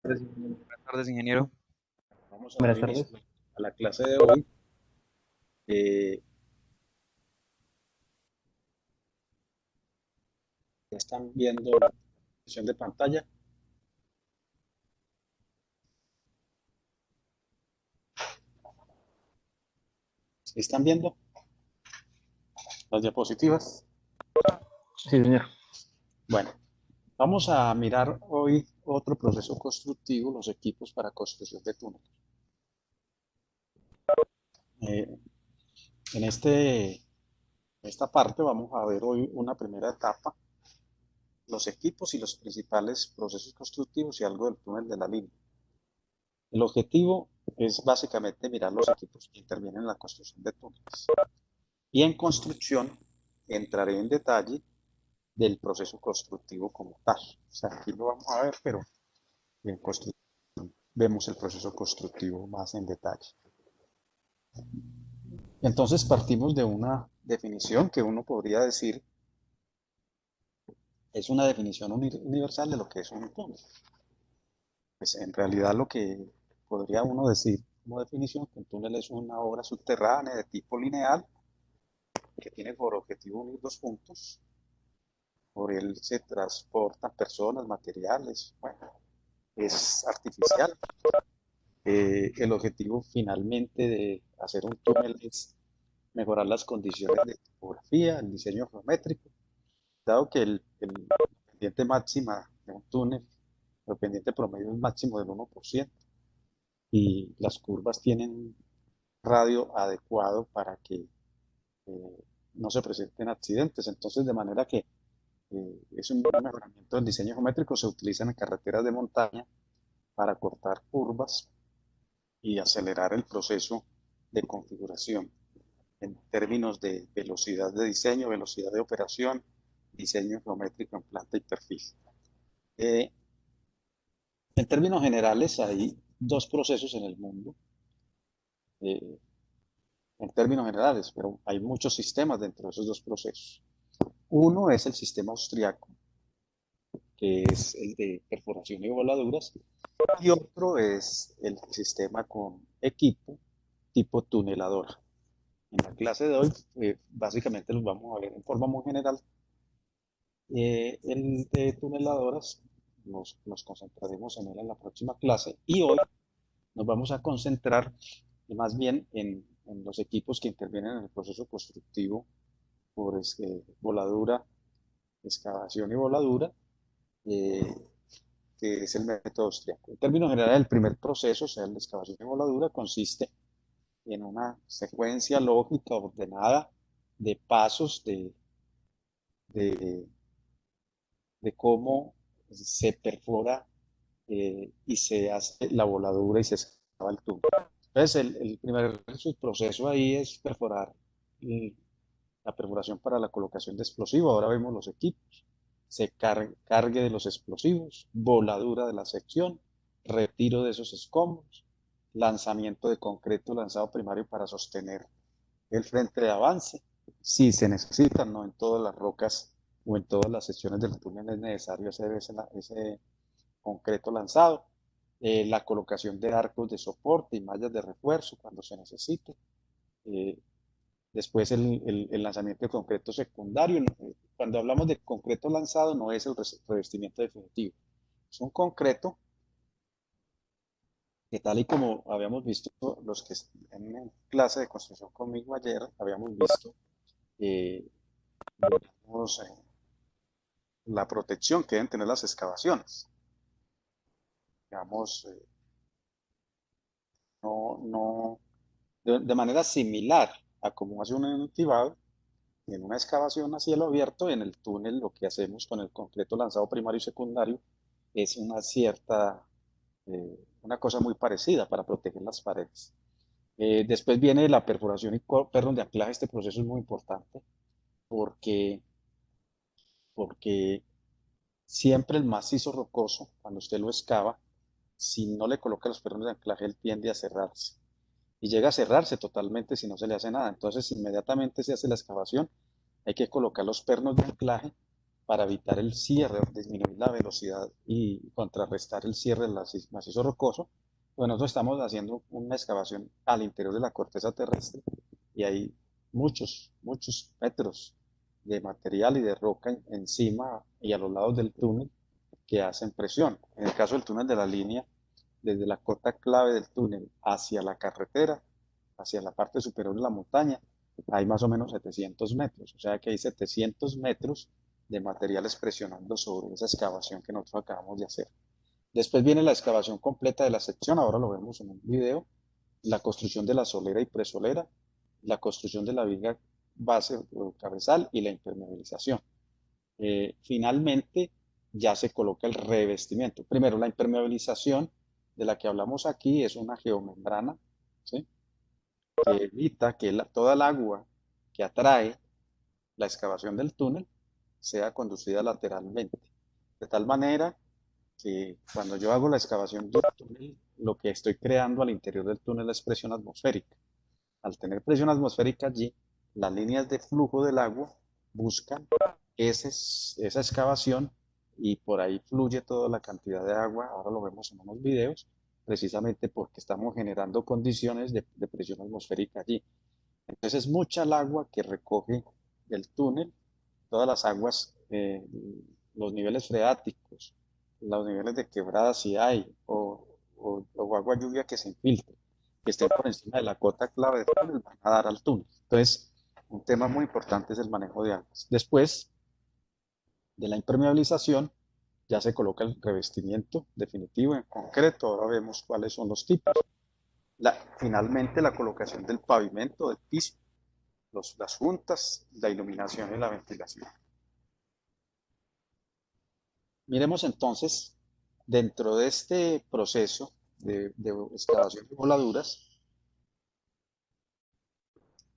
Buenas tardes, ingeniero. Vamos a dar Buenas inicio tardes. a la clase de hoy. Eh, ya están viendo la sesión de pantalla. ¿Sí están viendo las diapositivas? Sí, señor. Bueno, vamos a mirar hoy otro proceso constructivo, los equipos para construcción de túneles. Eh, en esta parte vamos a ver hoy una primera etapa, los equipos y los principales procesos constructivos y algo del túnel de la línea. El objetivo es básicamente mirar los equipos que intervienen en la construcción de túneles. Y en construcción entraré en detalle del proceso constructivo como tal. O sea, aquí lo vamos a ver, pero en construcción vemos el proceso constructivo más en detalle. Entonces partimos de una definición que uno podría decir es una definición universal de lo que es un túnel. Pues en realidad lo que podría uno decir como definición, que un túnel es una obra subterránea de tipo lineal que tiene por objetivo unir dos puntos. Por él se transportan personas, materiales, bueno, es artificial. El objetivo finalmente de hacer un túnel es mejorar las condiciones de topografía, el diseño geométrico, dado que la pendiente máxima de un túnel, la pendiente promedio es máximo del 1% y las curvas tienen radio adecuado para que eh, no se presenten accidentes. Entonces, de manera que es un mejoramiento del diseño geométrico, se utilizan en carreteras de montaña para cortar curvas y acelerar el proceso de configuración en términos de velocidad de diseño, velocidad de operación, diseño geométrico en planta y perfil. Eh, en términos generales, hay dos procesos en el mundo, eh, en términos generales, pero hay muchos sistemas dentro de esos dos procesos. Uno es el sistema austriaco, que es el de perforación y voladuras, y otro es el sistema con equipo tipo tuneladora. En la clase de hoy, básicamente los vamos a ver en forma muy general. El de tuneladoras, nos concentraremos en él en la próxima clase y hoy nos vamos a concentrar más bien en los equipos que intervienen en el proceso constructivo por voladura, excavación y voladura, eh, que es el método austriaco. En términos generales, el primer proceso, o sea, la excavación y voladura, consiste en una secuencia lógica ordenada de pasos de, de cómo se perfora y se hace la voladura y se excava el tubo. Entonces, el primer proceso ahí es perforar la perforación para la colocación de explosivos. Ahora vemos los equipos. Se cargue de los explosivos, voladura de la sección, retiro de esos escombros, lanzamiento de concreto lanzado primario para sostener el frente de avance. Si se necesita, no en todas las rocas o en todas las secciones del túnel es necesario hacer ese concreto lanzado. La colocación de arcos de soporte y mallas de refuerzo cuando se necesite. Eh, Después el lanzamiento de concreto secundario. Cuando hablamos de concreto lanzado no es el revestimiento definitivo. Es un concreto que tal y como habíamos visto los que en clase de construcción conmigo ayer, habíamos visto eh, digamos, la protección que deben tener las excavaciones. Digamos, no, de manera similar a como hace un entibado, en una excavación a cielo abierto, en el túnel lo que hacemos con el concreto lanzado primario y secundario es una cosa muy parecida para proteger las paredes. Después viene la perforación y pernos de anclaje. Este proceso es muy importante porque, porque siempre el macizo rocoso, cuando usted lo excava, si no le coloca los pernos de anclaje, él tiende a cerrarse. Y llega a cerrarse totalmente si no se le hace nada. Entonces, inmediatamente se hace la excavación, hay que colocar los pernos de anclaje para evitar el cierre, disminuir la velocidad y contrarrestar el cierre del macizo rocoso, pues nosotros estamos haciendo una excavación al interior de la corteza terrestre y hay muchos metros de material y de roca encima y a los lados del túnel que hacen presión. En el caso del túnel de la línea, desde la cota clave del túnel hacia la carretera, hacia la parte superior de la montaña, hay más o menos 700 metros, o sea que hay 700 metros de materiales presionando sobre esa excavación que nosotros acabamos de hacer. Después viene la excavación completa de la sección, ahora lo vemos en un video, la construcción de la solera y presolera, la construcción de la viga base o cabezal y la impermeabilización. Finalmente, ya se coloca el revestimiento. Primero, la impermeabilización de la que hablamos aquí es una geomembrana, ¿sí? Que evita que toda el agua que atrae la excavación del túnel sea conducida lateralmente. De tal manera que cuando yo hago la excavación del túnel, lo que estoy creando al interior del túnel es presión atmosférica. Al tener presión atmosférica allí, las líneas de flujo del agua buscan esa excavación y por ahí fluye toda la cantidad de agua. Ahora lo vemos en unos videos, precisamente porque estamos generando condiciones de presión atmosférica allí. Entonces es mucha el agua que recoge del túnel, todas las aguas, los niveles freáticos, los niveles de quebrada si hay, o agua lluvia que se infiltre, que estén por encima de la cota clave del túnel, van a dar al túnel. Entonces, un tema muy importante es el manejo de aguas. Después de la impermeabilización, ya se coloca el revestimiento definitivo en concreto. Ahora vemos cuáles son los tipos. Finalmente, la colocación del pavimento, del piso, las juntas, la iluminación y la ventilación. Miremos entonces, dentro de este proceso de excavación de voladuras,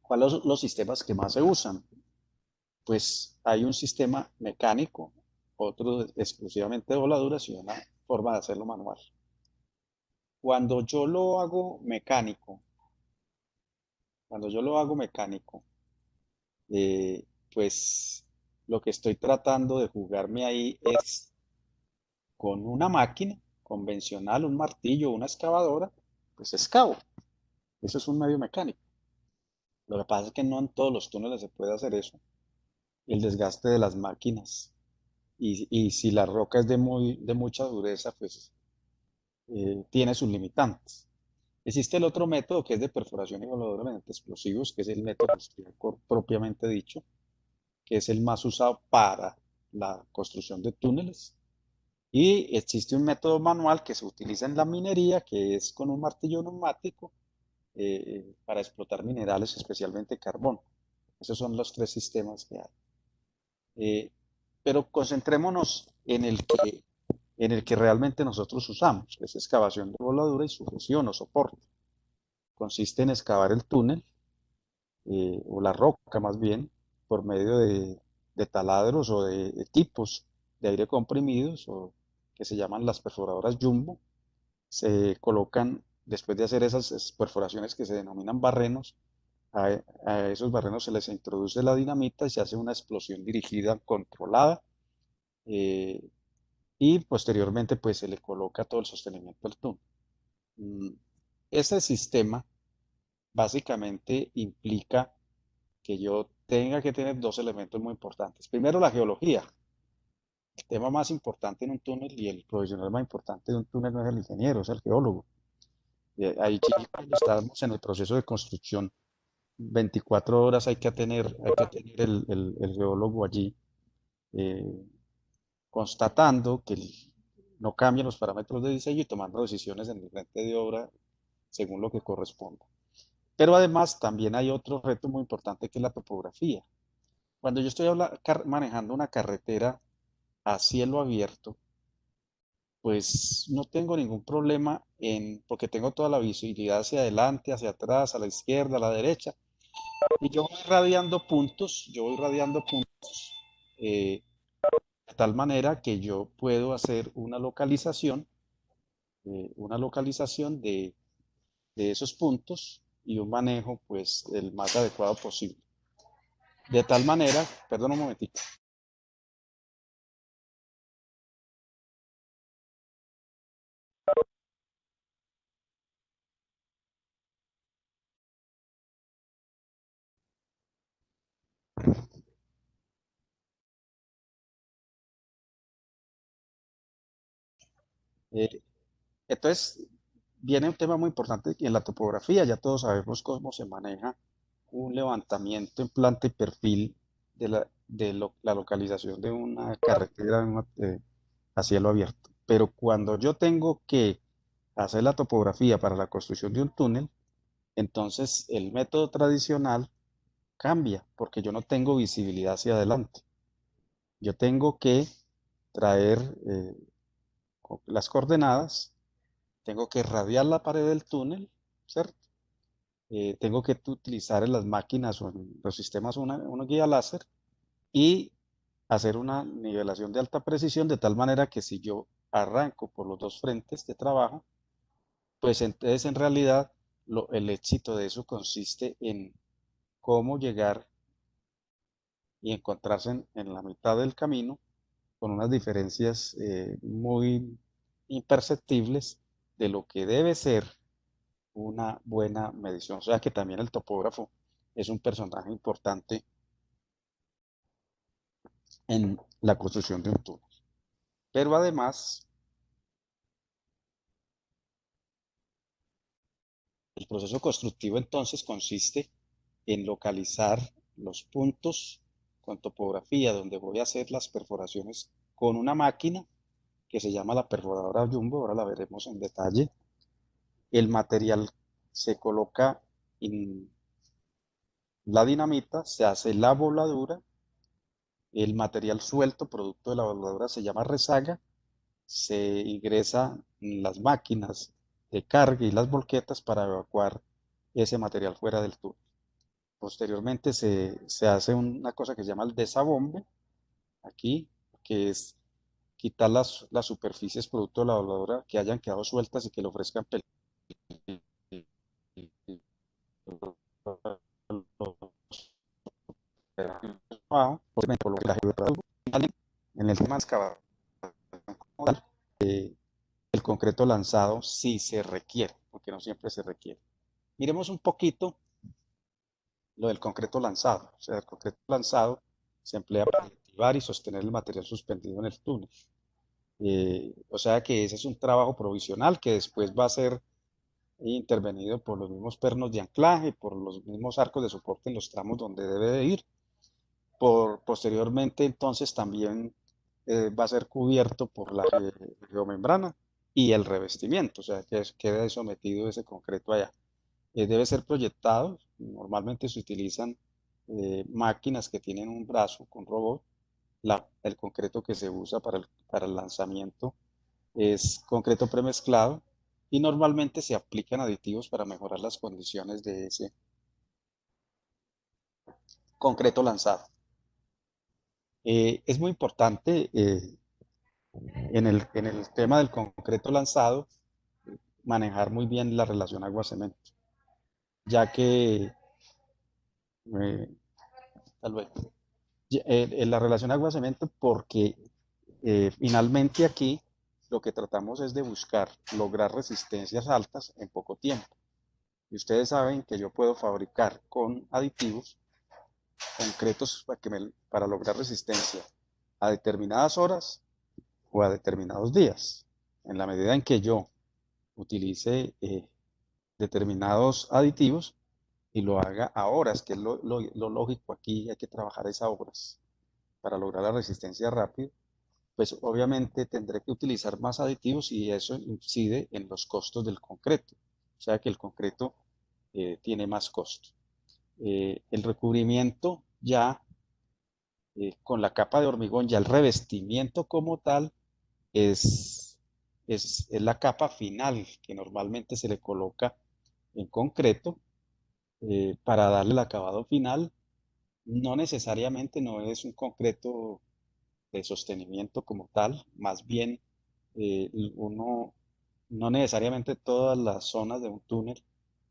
¿cuáles son los sistemas que más se usan? Pues hay un sistema mecánico, otro exclusivamente de voladuras y una forma de hacerlo manual. Cuando yo lo hago mecánico, cuando yo lo hago mecánico, eh, pues lo que estoy tratando de jugarme ahí es con una máquina convencional, un martillo, una excavadora, pues excavo. Eso es un medio mecánico. Lo que pasa es que no en todos los túneles se puede hacer eso. El desgaste de las máquinas. Y si la roca es de mucha dureza, pues tiene sus limitantes. Existe el otro método que es de perforación y voladura mediante explosivos, que es el método austríaco propiamente dicho, que es el más usado para la construcción de túneles. Y existe un método manual que se utiliza en la minería, que es con un martillo neumático para explotar minerales, especialmente carbón. Esos son los tres sistemas que hay. Pero concentrémonos en el que realmente nosotros usamos, que es excavación de voladura y sujeción o soporte. Consiste en excavar el túnel, o la roca más bien, por medio de taladros o de equipos de aire comprimidos, o que se llaman las perforadoras jumbo. Se colocan, después de hacer esas perforaciones que se denominan barrenos, a esos barrenos se les introduce la dinamita y se hace una explosión dirigida, controlada, eh, y posteriormente pues se le coloca todo el sostenimiento al túnel. Este sistema básicamente implica que yo tenga que tener dos elementos muy importantes. Primero, la geología. El tema más importante en un túnel y el profesional más importante de un túnel no es el ingeniero, es el geólogo. Ahí cuando estamos en el proceso de construcción, 24 horas hay que tener el geólogo allí, eh, constatando que no cambian los parámetros de diseño y tomando decisiones en el frente de obra según lo que corresponda. Pero además también hay otro reto muy importante que es la topografía. Cuando yo estoy manejando una carretera a cielo abierto, pues no tengo ningún problema porque tengo toda la visibilidad hacia adelante, hacia atrás, a la izquierda, a la derecha, y yo voy radiando puntos, eh, de tal manera que yo puedo hacer una localización de esos puntos y un manejo pues el más adecuado posible. De tal manera, perdón un momentito. Eh, entonces, viene un tema muy importante que en la topografía ya todos sabemos cómo se maneja un levantamiento en planta y perfil la localización de una carretera a cielo abierto. Pero cuando yo tengo que hacer la topografía para la construcción de un túnel, entonces el método tradicional cambia porque yo no tengo visibilidad hacia adelante. Yo tengo que traer las coordenadas, tengo que radiar la pared del túnel, ¿cierto? Tengo que utilizar en las máquinas o en los sistemas una guía láser y hacer una nivelación de alta precisión de tal manera que si yo arranco por los dos frentes de trabajo, pues entonces en realidad el éxito de eso consiste en cómo llegar y encontrarse en la mitad del camino con unas diferencias muy imperceptibles de lo que debe ser una buena medición. O sea que también el topógrafo es un personaje importante en la construcción de un túnel. Pero además, el proceso constructivo entonces consiste en localizar los puntos con topografía donde voy a hacer las perforaciones con una máquina que se llama la perforadora Jumbo, ahora la veremos en detalle. El material se coloca en la dinamita, se hace la voladura, el material suelto producto de la voladura se llama rezaga, se ingresa en las máquinas de carga y las volquetas para evacuar ese material fuera del túnel. Posteriormente se hace una cosa que se llama el desabombe, aquí, que es quitar las superficies producto de la voladura que hayan quedado sueltas y que le ofrezcan abajo, en el tema excavador, el concreto lanzado sí se requiere, porque no siempre se requiere. Miremos un poquito lo del concreto lanzado. O sea, el concreto lanzado se emplea para activar y sostener el material suspendido en el túnel. O sea que ese es un trabajo provisional que después va a ser intervenido por los mismos pernos de anclaje, por los mismos arcos de soporte en los tramos donde debe de ir. Posteriormente, entonces, también va a ser cubierto por la geomembrana y el revestimiento, o sea, que quede sometido ese concreto allá. Debe ser proyectado, normalmente se utilizan máquinas que tienen un brazo con robot. El concreto que se usa para el lanzamiento es concreto premezclado y normalmente se aplican aditivos para mejorar las condiciones de ese concreto lanzado. Es muy importante en el tema del concreto lanzado manejar muy bien la relación agua-cemento, ya que, tal vez, la relación agua-cemento porque finalmente aquí lo que tratamos es de buscar lograr resistencias altas en poco tiempo. Y ustedes saben que yo puedo fabricar con aditivos concretos para lograr resistencia a determinadas horas o a determinados días. En la medida en que yo utilice determinados aditivos y lo haga a horas, que es lo lógico aquí, hay que trabajar esas horas para lograr la resistencia rápida, pues obviamente tendré que utilizar más aditivos y eso incide en los costos del concreto. O sea que el concreto tiene más costo. El recubrimiento ya con la capa de hormigón, ya el revestimiento como tal es, es la capa final que normalmente se le coloca en concreto para darle el acabado final. No necesariamente no es un concreto de sostenimiento como tal, más bien uno, no necesariamente todas las zonas de un túnel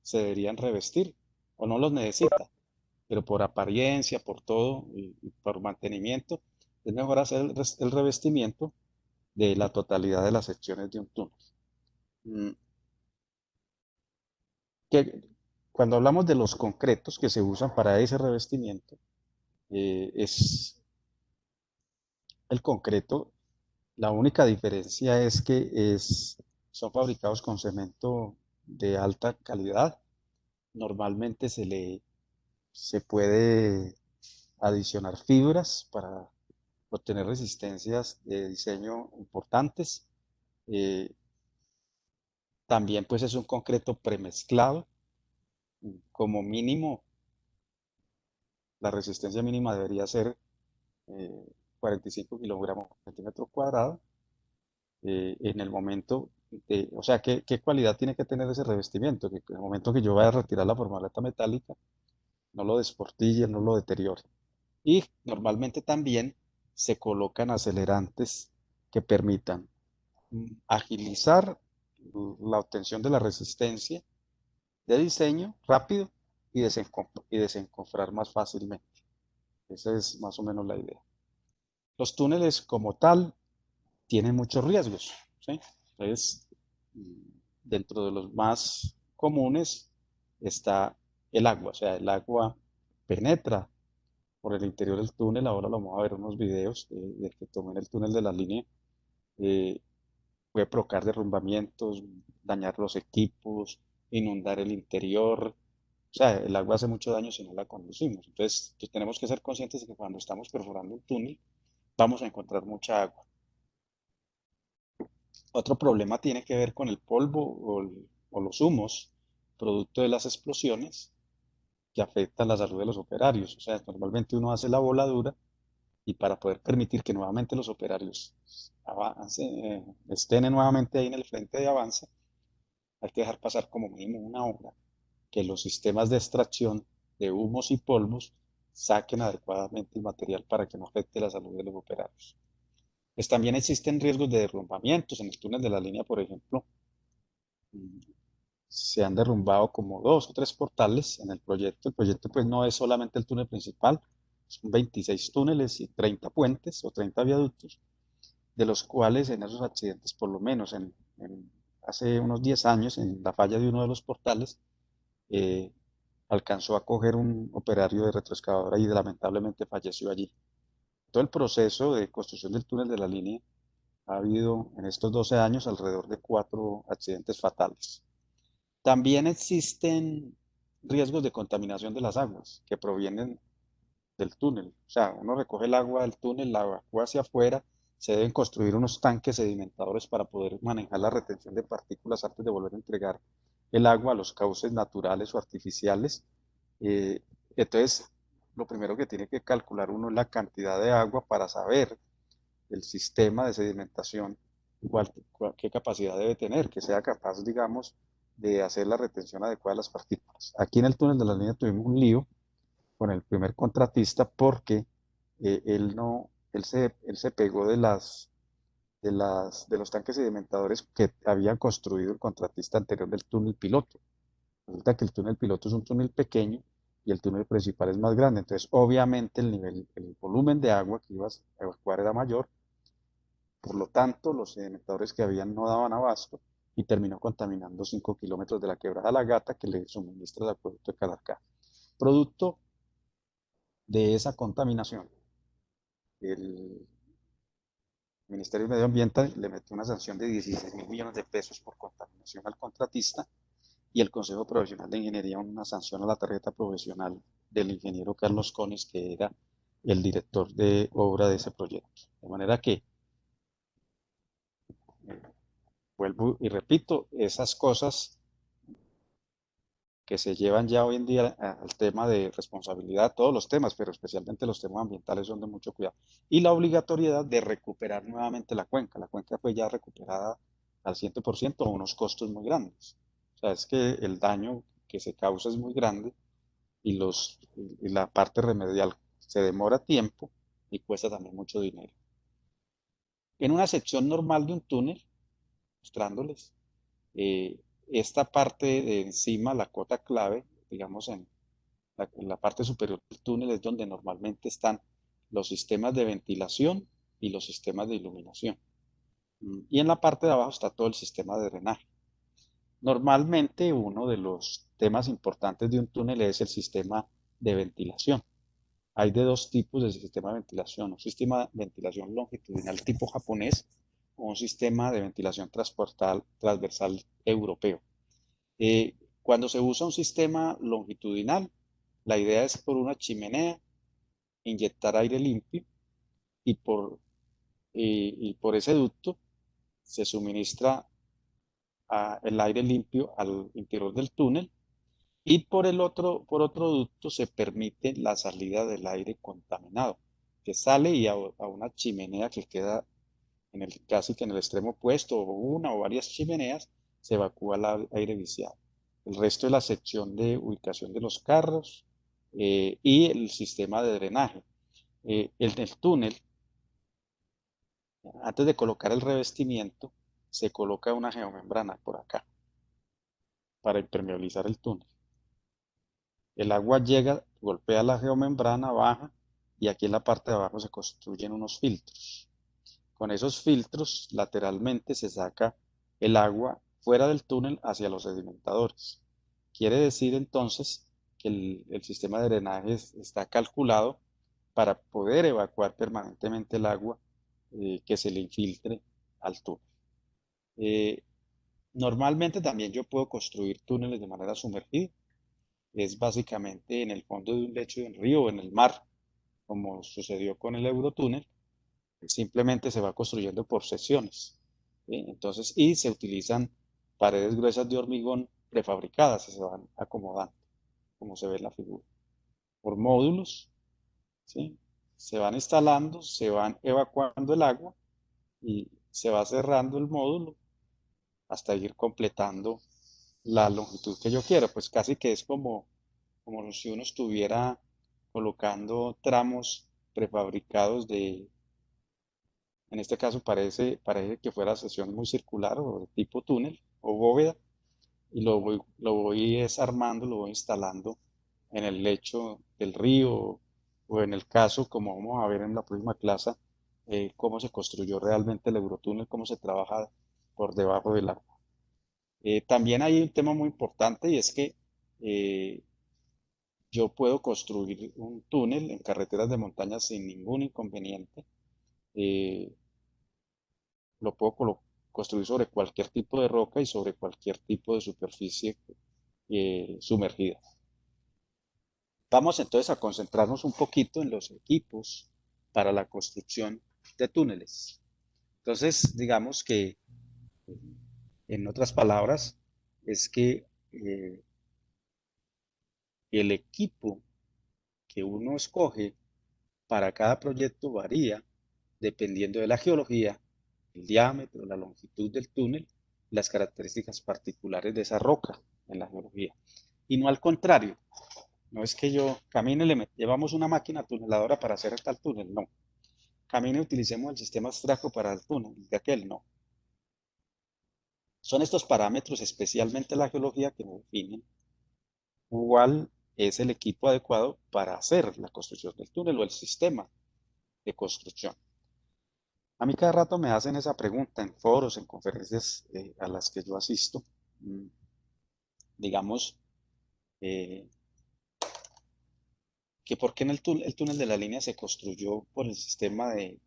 se deberían revestir o no los necesita, pero por apariencia, por todo y por mantenimiento, es mejor hacer el revestimiento de la totalidad de las secciones de un túnel. que cuando hablamos de los concretos que se usan para ese revestimiento, es el concreto, la única diferencia es que son fabricados con cemento de alta calidad. Normalmente se puede adicionar fibras para obtener resistencias de diseño importantes. Eh, También pues es un concreto premezclado. Como mínimo, la resistencia mínima debería ser 45 kilogramos por centímetro cuadrado. En el momento o sea, ¿qué cualidad tiene que tener ese revestimiento? Que en el momento que yo vaya a retirar la formaleta metálica, no lo desportille, no lo deteriore. Y normalmente también se colocan acelerantes que permitan agilizar la obtención de la resistencia de diseño rápido y desencofrar más fácilmente. Esa es más o menos la idea. Los túneles como tal tienen muchos riesgos, ¿sí? Entonces, dentro de los más comunes está el agua, o sea, el agua penetra por el interior del túnel. Ahora lo vamos a ver unos videos de que tomé en el túnel de la línea. eh, Puede provocar derrumbamientos, dañar los equipos, inundar el interior. O sea, el agua hace mucho daño si no la conducimos. Entonces, pues, tenemos que ser conscientes de que cuando estamos perforando un túnel, vamos a encontrar mucha agua. Otro problema tiene que ver con el polvo o los humos, producto de las explosiones, que afectan la salud de los operarios. O sea, normalmente uno hace la voladura y para poder permitir que nuevamente los operarios estén nuevamente ahí en el frente de avance, hay que dejar pasar como mínimo una hora, que los sistemas de extracción de humos y polvos saquen adecuadamente el material para que no afecte la salud de los operarios. Pues también existen riesgos de derrumbamientos en el túnel de la línea, por ejemplo. Se han derrumbado como 2 o 3 portales en el proyecto. El proyecto pues no es solamente el túnel principal, son 26 túneles y 30 puentes o 30 viaductos, de los cuales en esos accidentes, por lo menos hace unos 10 años, en la falla de uno de los portales, eh, alcanzó a coger un operario de retroexcavadora y lamentablemente falleció allí. Todo el proceso de construcción del túnel de la línea ha habido en estos 12 años alrededor de 4 accidentes fatales. También existen riesgos de contaminación de las aguas que provienen del túnel. O sea, uno recoge el agua del túnel, la evacúa hacia afuera, se deben construir unos tanques sedimentadores para poder manejar la retención de partículas antes de volver a entregar el agua a los cauces naturales o artificiales. Eh, entonces, lo primero que tiene que calcular uno es la cantidad de agua para saber el sistema de sedimentación, qué capacidad debe tener, que sea capaz, digamos, de hacer la retención adecuada de las partículas. Aquí en el túnel de la línea tuvimos un lío con el primer contratista porque él no, él se pegó de los tanques sedimentadores que había construido el contratista anterior del túnel piloto. Resulta que el túnel piloto es un túnel pequeño y el túnel principal es más grande. Entonces, obviamente, el volumen de agua que ibas a evacuar era mayor. Por lo tanto, los sedimentadores que habían no daban abasto y terminó contaminando 5 kilómetros de la quebrada La Gata que le suministra el acueducto de Calarcá. Producto de esa contaminación, el Ministerio de Medio Ambiente le metió una sanción de 16.000 millones de pesos por contaminación al contratista y el Consejo Profesional de Ingeniería una sanción a la tarjeta profesional del ingeniero Carlos Cones, que era el director de obra de ese proyecto. De manera que, vuelvo y repito, esas cosas que se llevan ya hoy en día al tema de responsabilidad, todos los temas, pero especialmente los temas ambientales son de mucho cuidado. Y la obligatoriedad de recuperar nuevamente la cuenca. La cuenca fue ya recuperada al 100% a unos costos muy grandes. O sea, es que el daño que se causa es muy grande y la parte remedial se demora tiempo y cuesta también mucho dinero. En una sección normal de un túnel, mostrándoles, eh, esta parte de encima, la cota clave, digamos en la parte superior del túnel es donde normalmente están los sistemas de ventilación y los sistemas de iluminación. Y en la parte de abajo está todo el sistema de drenaje. Normalmente uno de los temas importantes de un túnel es el sistema de ventilación. Hay de dos tipos de sistema de ventilación, un sistema de ventilación longitudinal tipo japonés o un sistema de ventilación transversal europeo. Cuando se usa un sistema longitudinal, la idea es por una chimenea inyectar aire limpio y por ese ducto se suministra el aire limpio al interior del túnel y por otro ducto se permite la salida del aire contaminado, que sale y a una chimenea que queda casi que en el extremo opuesto, o una o varias chimeneas, se evacúa el aire viciado. El resto es la sección de ubicación de los carros y el sistema de drenaje. En el túnel, antes de colocar el revestimiento, se coloca una geomembrana por acá para impermeabilizar el túnel. El agua llega, golpea la geomembrana, baja y aquí en la parte de abajo se construyen unos filtros. Con esos filtros lateralmente se saca el agua fuera del túnel hacia los sedimentadores. Quiere decir entonces que el sistema de drenaje está calculado para poder evacuar permanentemente el agua que se le infiltre al túnel. Normalmente también yo puedo construir túneles de manera sumergida. Es básicamente en el fondo de un lecho de un río o en el mar, como sucedió con el Eurotúnel. Simplemente se va construyendo por secciones. ¿Sí? Entonces, y se utilizan paredes gruesas de hormigón prefabricadas y se van acomodando, como se ve en la figura, por módulos. ¿Sí? Se van instalando, se van evacuando el agua y se va cerrando el módulo hasta ir completando la longitud que yo quiero. Pues casi que es como si uno estuviera colocando tramos prefabricados en este caso parece que fuera sección muy circular o de tipo túnel o bóveda, y lo voy desarmando, lo voy instalando en el lecho del río o en el caso, como vamos a ver en la próxima clase, cómo se construyó realmente el Eurotúnel, cómo se trabaja por debajo del agua. También hay un tema muy importante y es que eh, yo puedo construir un túnel en carreteras de montaña sin ningún inconveniente. Eh, lo puedo construir sobre cualquier tipo de roca y sobre cualquier tipo de superficie sumergida. Vamos entonces a concentrarnos un poquito en los equipos para la construcción de túneles. Entonces, digamos que, en otras palabras, es que el equipo que uno escoge para cada proyecto varía dependiendo de la geología, el diámetro, la longitud del túnel, las características particulares de esa roca en la geología. Y no al contrario, no es que yo camine, llevamos una máquina tuneladora para hacer tal túnel, no. Camine, utilicemos el sistema abstracto para el túnel, de aquel no. Son estos parámetros, especialmente la geología, que definen cuál es el equipo adecuado para hacer la construcción del túnel o el sistema de construcción. A mí cada rato me hacen esa pregunta en foros, en conferencias a las que yo asisto. Digamos, eh, que por qué en el túnel de la línea se construyó por el sistema de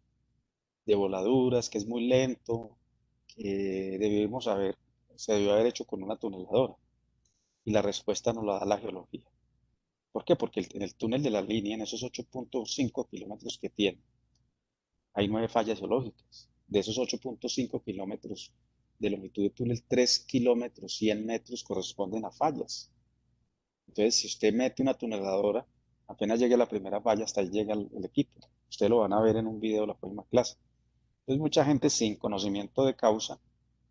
voladuras, que es muy lento, que se debió haber hecho con una tuneladora. Y la respuesta nos la da la geología. ¿Por qué? Porque en el túnel de la línea, en esos 8.5 kilómetros que tiene, hay 9 fallas geológicas. De esos 8.5 kilómetros de longitud de túnel, 3 kilómetros, 100 metros corresponden a fallas. Entonces, si usted mete una tuneladora, apenas llegue a la primera falla, hasta ahí llega el equipo. Ustedes lo van a ver en un video de la próxima clase. Entonces, mucha gente sin conocimiento de causa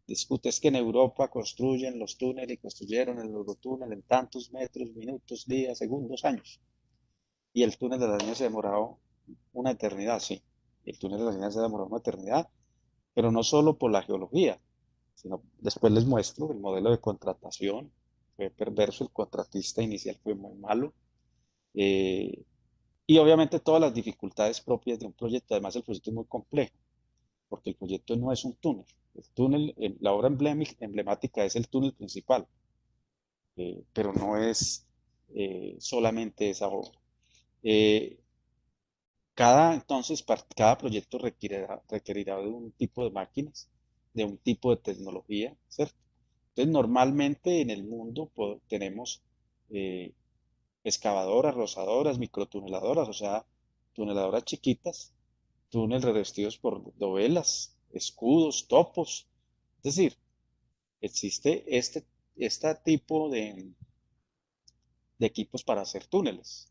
discute, es que en Europa construyen los túneles y construyeron el Eurotúnel en tantos metros, minutos, días, segundos, años. Y el túnel de la línea se demoró una eternidad, sí. El túnel de la línea se demoró una eternidad, pero no solo por la geología, sino después les muestro el modelo de contratación. Fue perverso, el contratista inicial fue muy malo. eh, y obviamente todas las dificultades propias de un proyecto. Además, el proyecto es muy complejo, porque el proyecto no es un túnel. El túnel, la obra emblemática es el túnel principal. pero no es solamente esa obra. Eh, entonces, cada proyecto requerirá de un tipo de máquinas, de un tipo de tecnología, ¿cierto? Entonces, normalmente en el mundo tenemos eh, excavadoras, rozadoras, microtuneladoras, o sea, tuneladoras chiquitas, túneles revestidos por dovelas, escudos, topos. Es decir, existe este tipo de equipos para hacer túneles.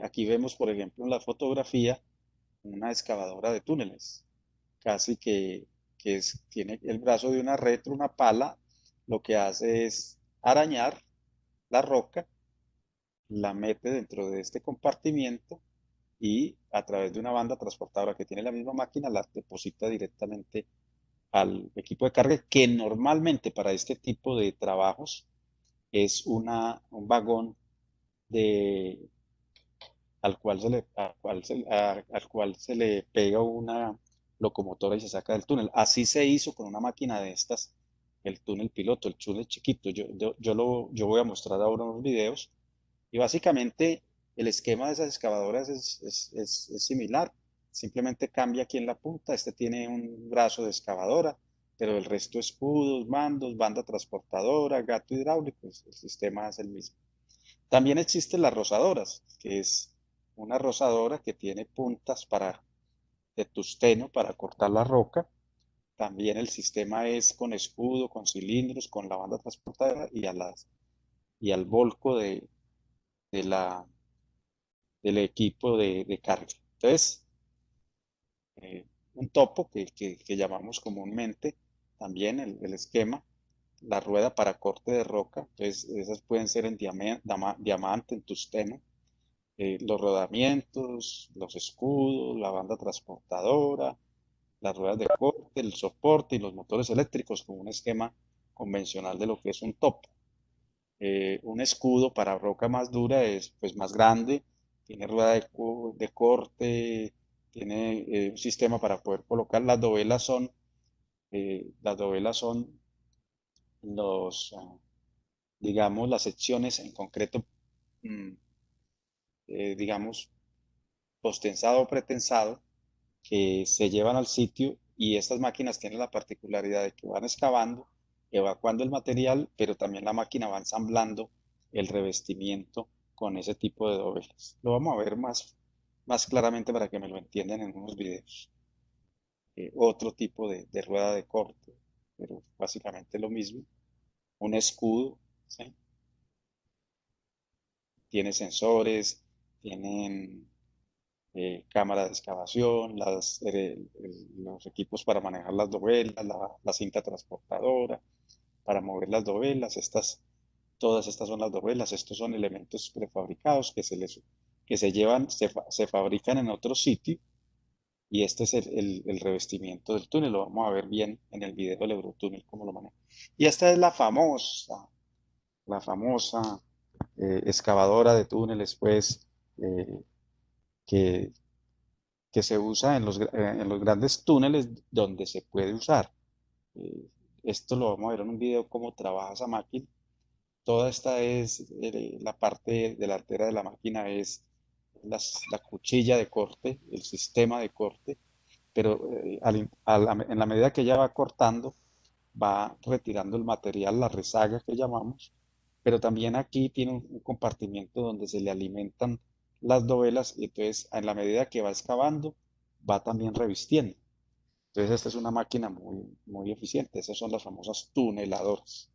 Aquí vemos, por ejemplo, en la fotografía, una excavadora de túneles, casi tiene el brazo de una retro, una pala, lo que hace es arañar la roca, la mete dentro de este compartimiento y a través de una banda transportadora que tiene la misma máquina, la deposita directamente al equipo de carga, que normalmente para este tipo de trabajos es un vagón de, al cual se le pega una locomotora y se saca del túnel. Así se hizo con una máquina de estas, el túnel piloto, el túnel chiquito. Yo voy a mostrar ahora unos videos y básicamente el esquema de esas excavadoras es similar. Simplemente cambia aquí en la punta. Este tiene un brazo de excavadora, pero el resto escudos, mandos, banda transportadora, gato hidráulico. El sistema es el mismo. También existen las rozadoras, que es una rozadora que tiene puntas de tusteno para cortar la roca. También el sistema es con escudo, con cilindros, con la banda transportadora y al volco de la, del equipo de carga. Entonces, eh, un topo que llamamos comúnmente también el esquema, la rueda para corte de roca. Entonces, esas pueden ser en diamante, en tusteno, los rodamientos, los escudos, la banda transportadora, las ruedas de corte, el soporte y los motores eléctricos con un esquema convencional de lo que es un topo. Un escudo para roca más dura es pues más grande, tiene rueda de corte, tiene un sistema para poder colocar. Las dovelas son digamos, las secciones en concreto, mm, digamos, postensado o pretensado, que se llevan al sitio y estas máquinas tienen la particularidad de que van excavando, evacuando el material, pero también la máquina va ensamblando el revestimiento con ese tipo de dovelas. Lo vamos a ver más claramente para que me lo entiendan en unos videos. Otro tipo de rueda de corte, pero básicamente lo mismo. Un escudo, ¿sí? Tiene sensores, tienen cámara de excavación, los equipos para manejar las dovelas, la cinta transportadora, para mover las dovelas. Todas estas son las dovelas. Estos son elementos prefabricados que se llevan, se fabrican en otro sitio y este es el revestimiento del túnel. Lo vamos a ver bien en el video del Eurotúnel, cómo lo maneja. Y esta es la famosa excavadora de túneles, pues, eh, que que se usa en los grandes túneles donde se puede usar. Eh, Esto lo vamos a ver en un video cómo trabaja esa máquina. Toda esta la parte delantera de la máquina es la cuchilla de corte, el sistema de corte, pero en la medida que ella va cortando, va retirando el material, la rezaga que llamamos, pero también aquí tiene un compartimiento donde se le alimentan las dovelas y entonces en la medida que va excavando, va también revistiendo. Entonces esta es una máquina muy, muy eficiente. Esas son las famosas tuneladoras.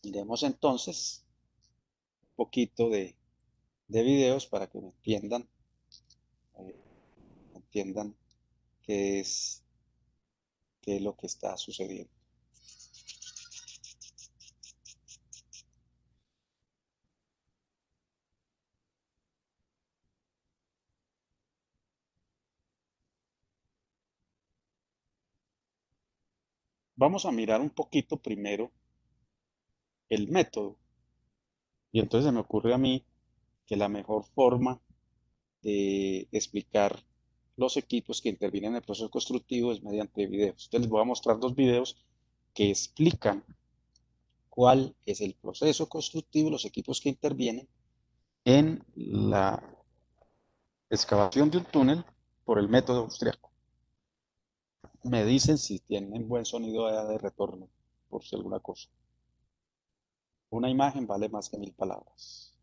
Miremos entonces un poquito de videos para que me eh, entiendan qué qué es lo que está sucediendo. Vamos a mirar un poquito primero el método. Y entonces se me ocurre a mí que la mejor forma de explicar los equipos que intervienen en el proceso constructivo es mediante videos. Entonces les voy a mostrar dos videos que explican cuál es el proceso constructivo, los equipos que intervienen en la excavación de un túnel por el método austriaco. Me dicen si tienen buen sonido de retorno, por si alguna cosa. Una imagen vale más que 1000 palabras.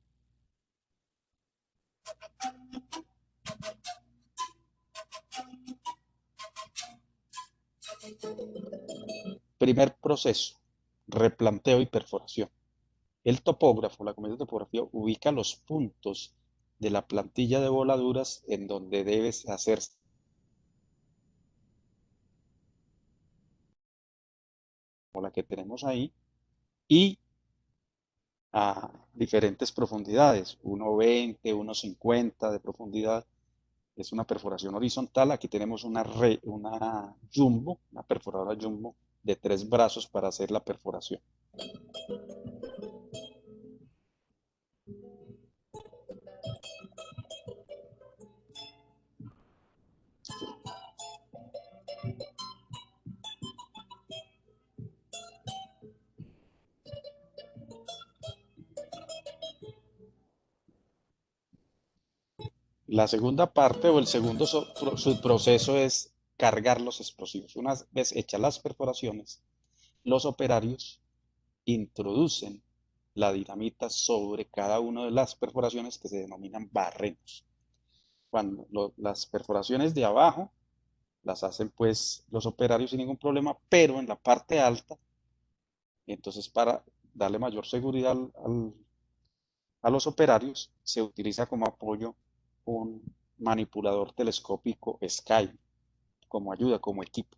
Primer proceso, replanteo y perforación. El topógrafo, la comisión de topografía, ubica los puntos de la plantilla de voladuras en donde debes hacer como la que tenemos ahí y a diferentes profundidades, 1,20, 1,50 de profundidad. Es una perforación horizontal. Aquí tenemos una jumbo, una perforadora jumbo de 3 brazos para hacer la perforación. La segunda parte o el segundo subproceso es cargar los explosivos. Una vez hechas las perforaciones, los operarios introducen la dinamita sobre cada una de las perforaciones que se denominan barrenos. Cuando las perforaciones de abajo las hacen pues los operarios sin ningún problema, pero en la parte alta, entonces para darle mayor seguridad a los operarios, se utiliza como apoyo un manipulador telescópico Sky, como ayuda, como equipo.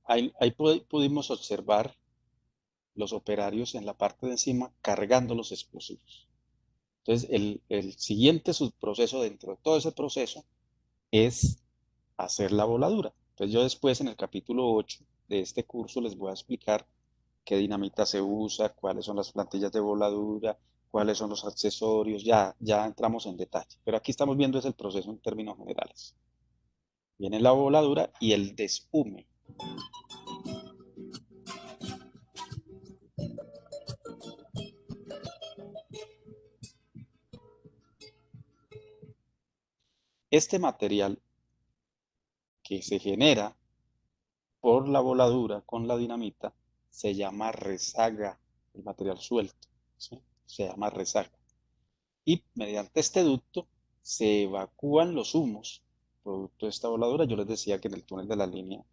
Ahí pudimos observar los operarios en la parte de encima cargando los explosivos. Entonces, el siguiente subproceso dentro de todo ese proceso es hacer la voladura. Entonces, yo después en el capítulo 8 de este curso les voy a explicar qué dinamita se usa, cuáles son las plantillas de voladura, cuáles son los accesorios, ya entramos en detalle. Pero aquí estamos viendo es el proceso en términos generales. Viene la voladura y el deshume. Este material que se genera por la voladura con la dinamita se llama rezaga, el material suelto, ¿sí? Se llama rezaga. Y mediante este ducto se evacúan los humos producto de esta voladura. Yo les decía que en el túnel de la línea,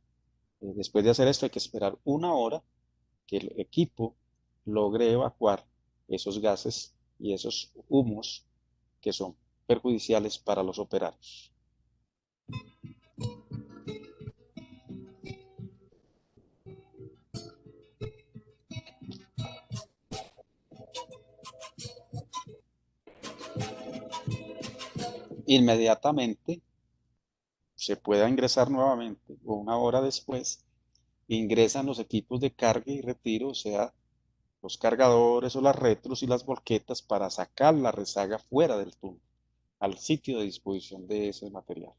después de hacer esto hay que esperar 1 hora que el equipo logre evacuar esos gases y esos humos que son perjudiciales para los operarios. Inmediatamente se pueda ingresar nuevamente o 1 hora después, ingresan los equipos de carga y retiro, o sea, los cargadores o las retros y las volquetas para sacar la rezaga fuera del túnel, al sitio de disposición de ese material.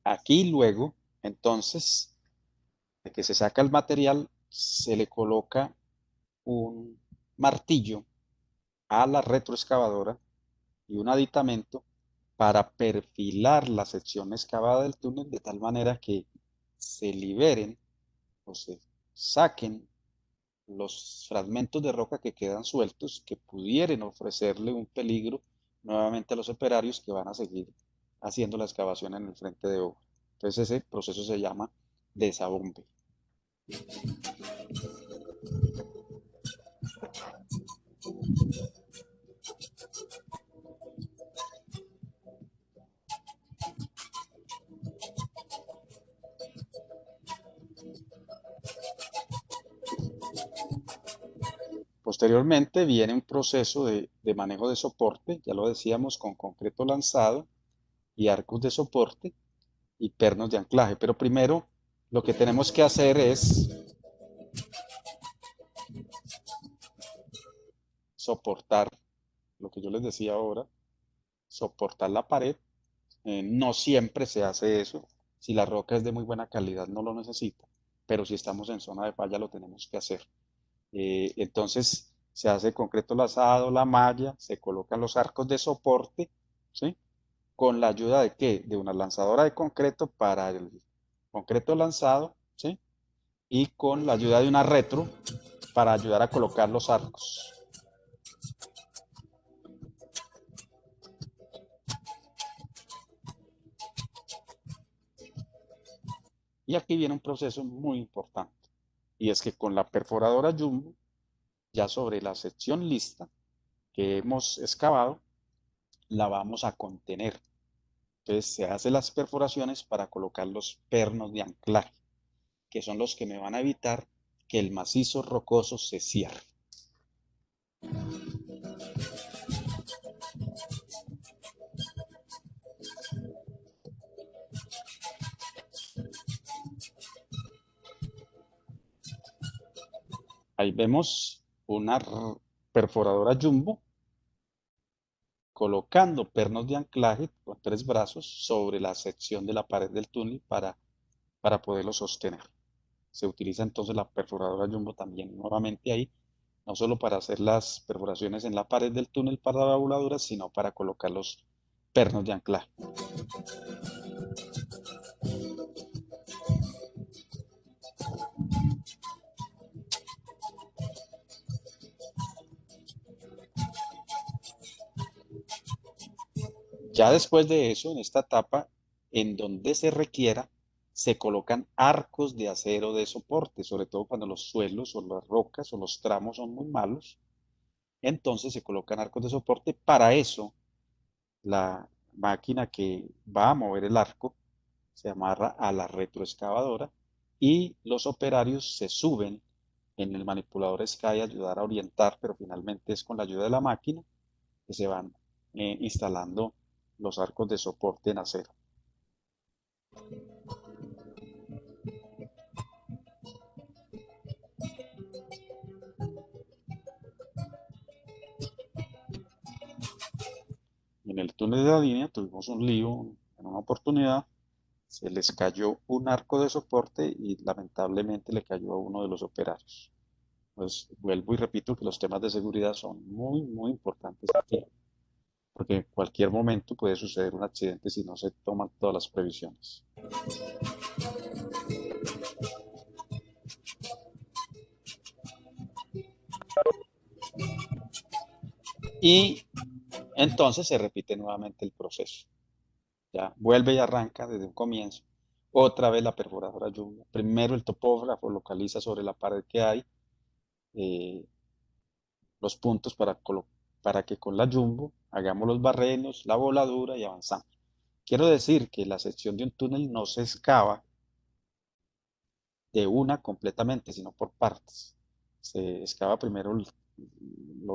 Aquí luego, entonces, de que se saca el material, se le coloca un martillo a la retroexcavadora y un aditamento para perfilar la sección excavada del túnel de tal manera que se liberen o se saquen los fragmentos de roca que quedan sueltos que pudieran ofrecerle un peligro nuevamente a los operarios que van a seguir haciendo la excavación en el frente de obra. Entonces ese proceso se llama desabombe. Posteriormente viene un proceso de manejo de soporte, ya lo decíamos, con concreto lanzado y arcos de soporte y pernos de anclaje. Pero primero lo que tenemos que hacer es soportar, lo que yo les decía ahora, soportar la pared. No siempre se hace eso. Si la roca es de muy buena calidad, no lo necesita. Pero si estamos en zona de falla, lo tenemos que hacer. Entonces, se hace concreto lazado, la malla, se colocan los arcos de soporte, ¿sí? Con la ayuda de ¿qué? De una lanzadora de concreto para el concreto lanzado, ¿sí? Y con la ayuda de una retro para ayudar a colocar los arcos. Y aquí viene un proceso muy importante, y es que con la perforadora Jumbo, ya sobre la sección lista que hemos excavado, la vamos a contener. Entonces se hacen las perforaciones para colocar los pernos de anclaje, que son los que me van a evitar que el macizo rocoso se cierre. Ahí vemos una perforadora Jumbo colocando pernos de anclaje con 3 brazos sobre la sección de la pared del túnel para poderlo sostener. Se utiliza entonces la perforadora Jumbo también nuevamente ahí, no solo para hacer las perforaciones en la pared del túnel para la voladura, sino para colocar los pernos de anclaje. Ya después de eso, en esta etapa, en donde se requiera, se colocan arcos de acero de soporte, sobre todo cuando los suelos o las rocas o los tramos son muy malos. Entonces se colocan arcos de soporte. Para eso, la máquina que va a mover el arco se amarra a la retroexcavadora y los operarios se suben en el manipulador Sky a ayudar a orientar, pero finalmente es con la ayuda de la máquina que se van instalando los arcos de soporte en acero. En el túnel de la línea tuvimos un lío en una oportunidad, se les cayó un arco de soporte y lamentablemente le cayó a uno de los operarios. Pues vuelvo y repito que los temas de seguridad son muy, muy importantes aquí, porque en cualquier momento puede suceder un accidente si no se toman todas las previsiones. Y entonces se repite nuevamente el proceso. Ya vuelve y arranca desde un comienzo. Otra vez la perforadora Jumbo. Primero el topógrafo localiza sobre la pared que hay eh, los puntos para que con la Jumbo hagamos los barrenos, la voladura y avanzamos. Quiero decir que la sección de un túnel no se excava de una completamente, sino por partes. Se excava primero los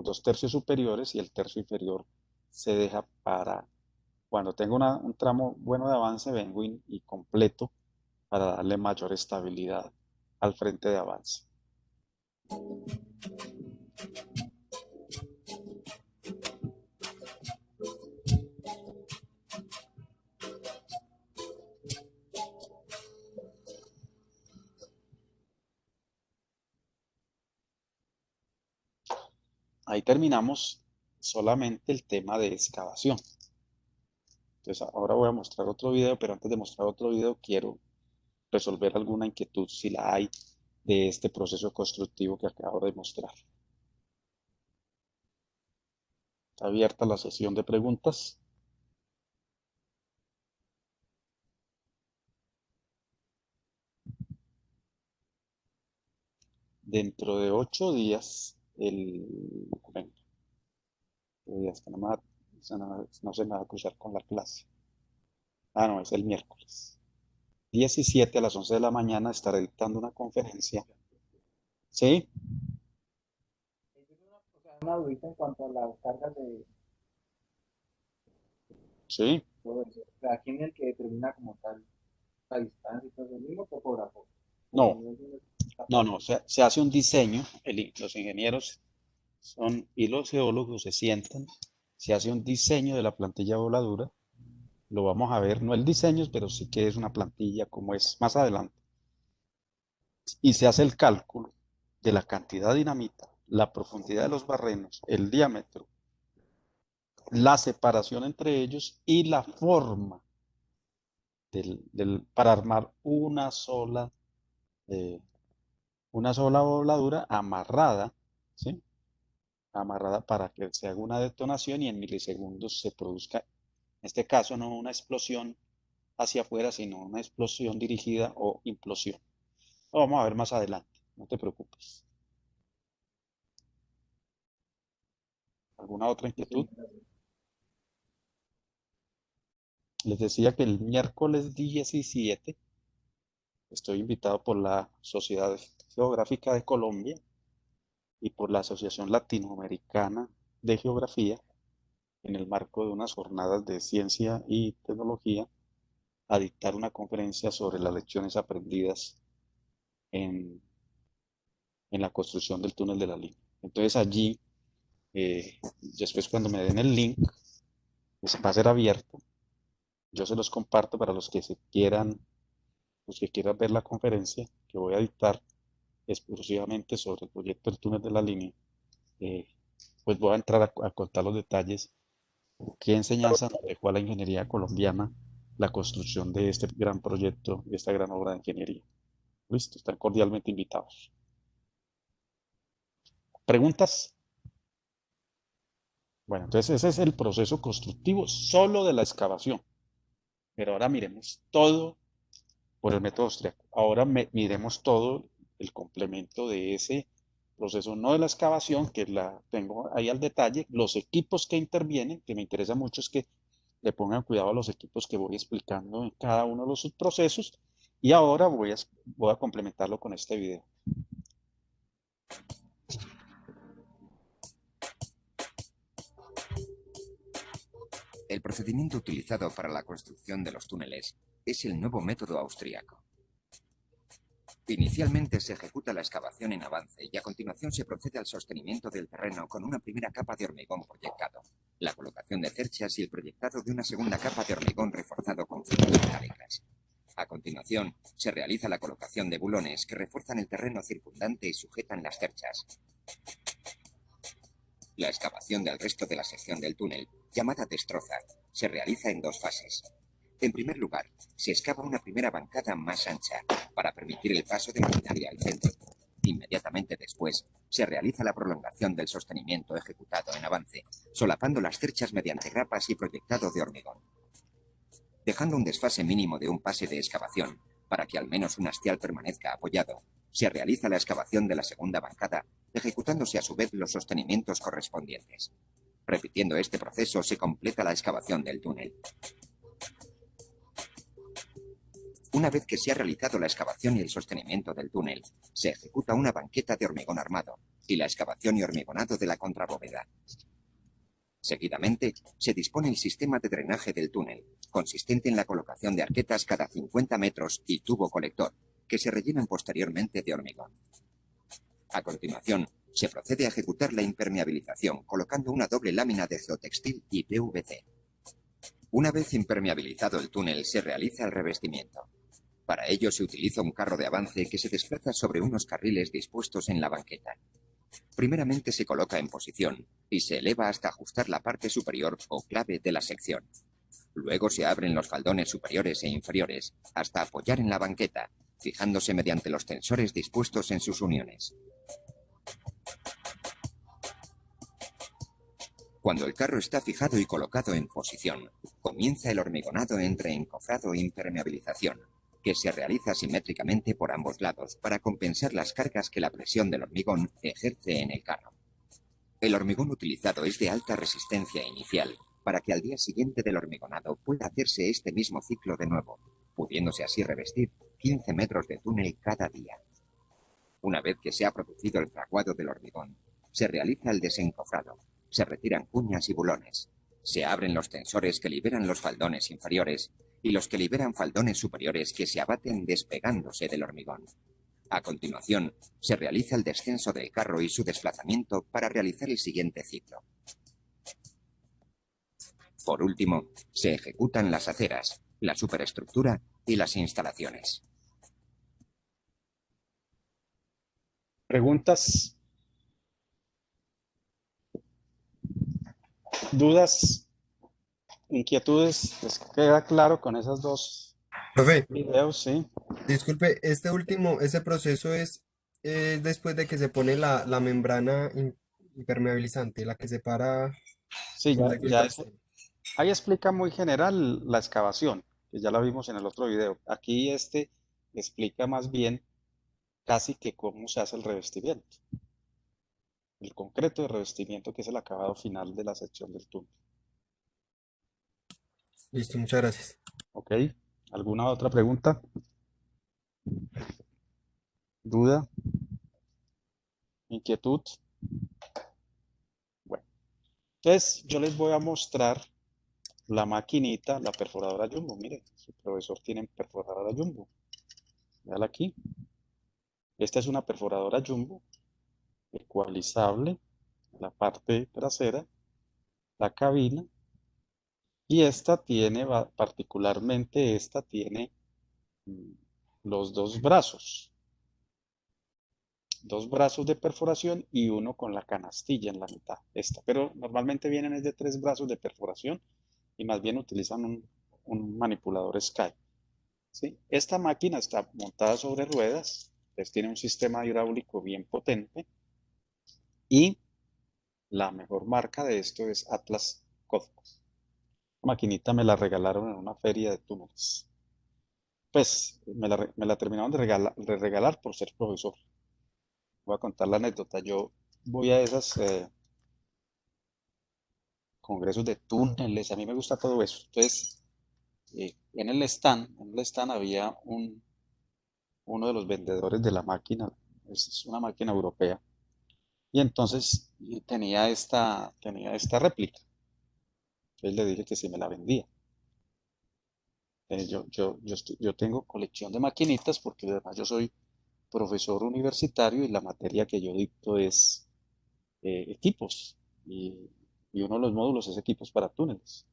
2 tercios superiores y el tercio inferior se deja para cuando tengo un tramo bueno de avance, vengo y completo para darle mayor estabilidad al frente de avance. Ahí terminamos solamente el tema de excavación. Entonces ahora voy a mostrar otro video, pero antes de mostrar otro video quiero resolver alguna inquietud, si la hay, de este proceso constructivo que acabo de mostrar. Está abierta la sesión de preguntas. Dentro de 8 días, bueno, días que no se me va a cruzar con la clase. Ah, no, es el miércoles. 17 a las 11 de la mañana estaré dictando una conferencia. ¿Sí? Una dudita en cuanto a las cargas de Sí, todo eso. O sea, ¿quién es el que determina como tal la distancia y todo eso? ¿El mismo topógrafo? no, ¿O es la no, parte? se hace un diseño, los ingenieros y los geólogos se sientan, se hace un diseño de la plantilla voladura, lo vamos a ver, no el diseño, pero sí que es una plantilla como es más adelante, y se hace el cálculo de la cantidad de dinamita, la profundidad de los barrenos, el diámetro, la separación entre ellos y la forma para armar eh, una sola voladura amarrada, ¿sí? Amarrada para que se haga una detonación y en milisegundos se produzca, en este caso no una explosión hacia afuera, sino una explosión dirigida o implosión. Lo vamos a ver más adelante, no te preocupes. ¿Alguna otra Sí, inquietud? sí, Les decía que el miércoles 17 estoy invitado por la Sociedad Geográfica de Colombia y por la Asociación Latinoamericana de Geografía en el marco de unas jornadas de ciencia y tecnología a dictar una conferencia sobre las lecciones aprendidas en, en la construcción del túnel de la línea. Entonces allí, después cuando me den el link, pues va a ser abierto. Yo se los comparto para los que quieran ver la conferencia que voy a dictar exclusivamente sobre el proyecto del túnel de la línea. Eh, pues voy a entrar a contar los detalles, qué enseñanza nos dejó a la ingeniería colombiana la construcción de este gran proyecto, de esta gran obra de ingeniería. Listo, están cordialmente invitados. ¿Preguntas? Bueno, entonces ese es el proceso constructivo solo de la excavación. Pero ahora miremos todo por el método austriaco. Ahora miremos todo el complemento de ese proceso, no de la excavación, que la tengo ahí al detalle, los equipos que intervienen, que me interesa mucho es que le pongan cuidado a los equipos que voy explicando en cada uno de los subprocesos. Y ahora voy a complementarlo con este video. El procedimiento utilizado para la construcción de los túneles es el nuevo método austríaco. Inicialmente se ejecuta la excavación en avance y a continuación se procede al sostenimiento del terreno con una primera capa de hormigón proyectado, la colocación de cerchas y el proyectado de una segunda capa de hormigón reforzado con fibras metálicas. A continuación, se realiza la colocación de bulones que refuerzan el terreno circundante y sujetan las cerchas. La excavación del resto de la sección del túnel, llamada destroza, se realiza en dos fases. En primer lugar, se excava una primera bancada más ancha para permitir el paso de maquinaria al centro. Inmediatamente después, se realiza la prolongación del sostenimiento ejecutado en avance, solapando las cerchas mediante grapas y proyectado de hormigón. Dejando un desfase mínimo de un pase de excavación, para que al menos un hastial permanezca apoyado, se realiza la excavación de la segunda bancada, ejecutándose a su vez los sostenimientos correspondientes. Repitiendo este proceso, se completa la excavación del túnel. Una vez que se ha realizado la excavación y el sostenimiento del túnel, se ejecuta una banqueta de hormigón armado y la excavación y hormigonado de la contrabóveda. Seguidamente, se dispone el sistema de drenaje del túnel, consistente en la colocación de arquetas cada 50 metros y tubo colector, que se rellenan posteriormente de hormigón. A continuación, se procede a ejecutar la impermeabilización colocando una doble lámina de geotextil y PVC. Una vez impermeabilizado el túnel, se realiza el revestimiento. Para ello se utiliza un carro de avance que se desplaza sobre unos carriles dispuestos en la banqueta. Primeramente se coloca en posición y se eleva hasta ajustar la parte superior o clave de la sección. Luego se abren los faldones superiores e inferiores hasta apoyar en la banqueta, fijándose mediante los tensores dispuestos en sus uniones. Cuando el carro está fijado y colocado en posición, comienza el hormigonado entre encofrado e impermeabilización, que se realiza simétricamente por ambos lados para compensar las cargas que la presión del hormigón ejerce en el carro. El hormigón utilizado es de alta resistencia inicial, para que al día siguiente del hormigonado pueda hacerse este mismo ciclo de nuevo, pudiéndose así revestir 15 metros de túnel cada día. Una vez que se ha producido el fraguado del hormigón, se realiza el desencofrado. Se retiran cuñas y bulones. Se abren los tensores que liberan los faldones inferiores y los que liberan faldones superiores que se abaten despegándose del hormigón. A continuación, se realiza el descenso del carro y su desplazamiento para realizar el siguiente ciclo. Por último, se ejecutan las aceras, la superestructura y las instalaciones. ¿Preguntas? ¿Dudas? ¿Inquietudes? ¿Les queda claro con esos dos Profe, videos? Sí. disculpe, este último, ese proceso es después de que se pone la membrana impermeabilizante, la que separa Sí, con la filtración. ahí explica muy general la excavación, que ya la vimos en el otro video. Aquí explica más bien casi que cómo se hace el revestimiento, el concreto de revestimiento, que es el acabado final de la sección del túnel. Listo, muchas gracias. ¿Ok? ¿Alguna otra pregunta? ¿Duda? ¿Inquietud? Bueno, entonces yo les voy a mostrar la maquinita, la perforadora Jumbo. Mire, su profesor tiene perforadora Jumbo. Véala aquí. Esta es una perforadora Jumbo ecualizable, la parte trasera, la cabina, y particularmente esta tiene mm, los dos brazos de perforación y uno con la canastilla en la mitad, pero normalmente vienen es de 3 brazos de perforación y más bien utilizan un manipulador Sky, ¿sí? Esta máquina está montada sobre ruedas, pues tiene un sistema hidráulico bien potente y la mejor marca de esto es Atlas Copco. La maquinita me la regalaron en una feria de túneles. Pues me la terminaron de regalar por ser profesor. Voy a contar la anécdota. Yo voy a esos congresos de túneles, a mí me gusta todo eso. Entonces, en el stand había uno de los vendedores de la máquina, es una máquina europea, y entonces tenía esta réplica. Entonces le dije que si me la vendía. Yo tengo colección de maquinitas porque además yo soy profesor universitario y la materia que yo dicto es equipos y, y uno de los módulos es equipos para túneles.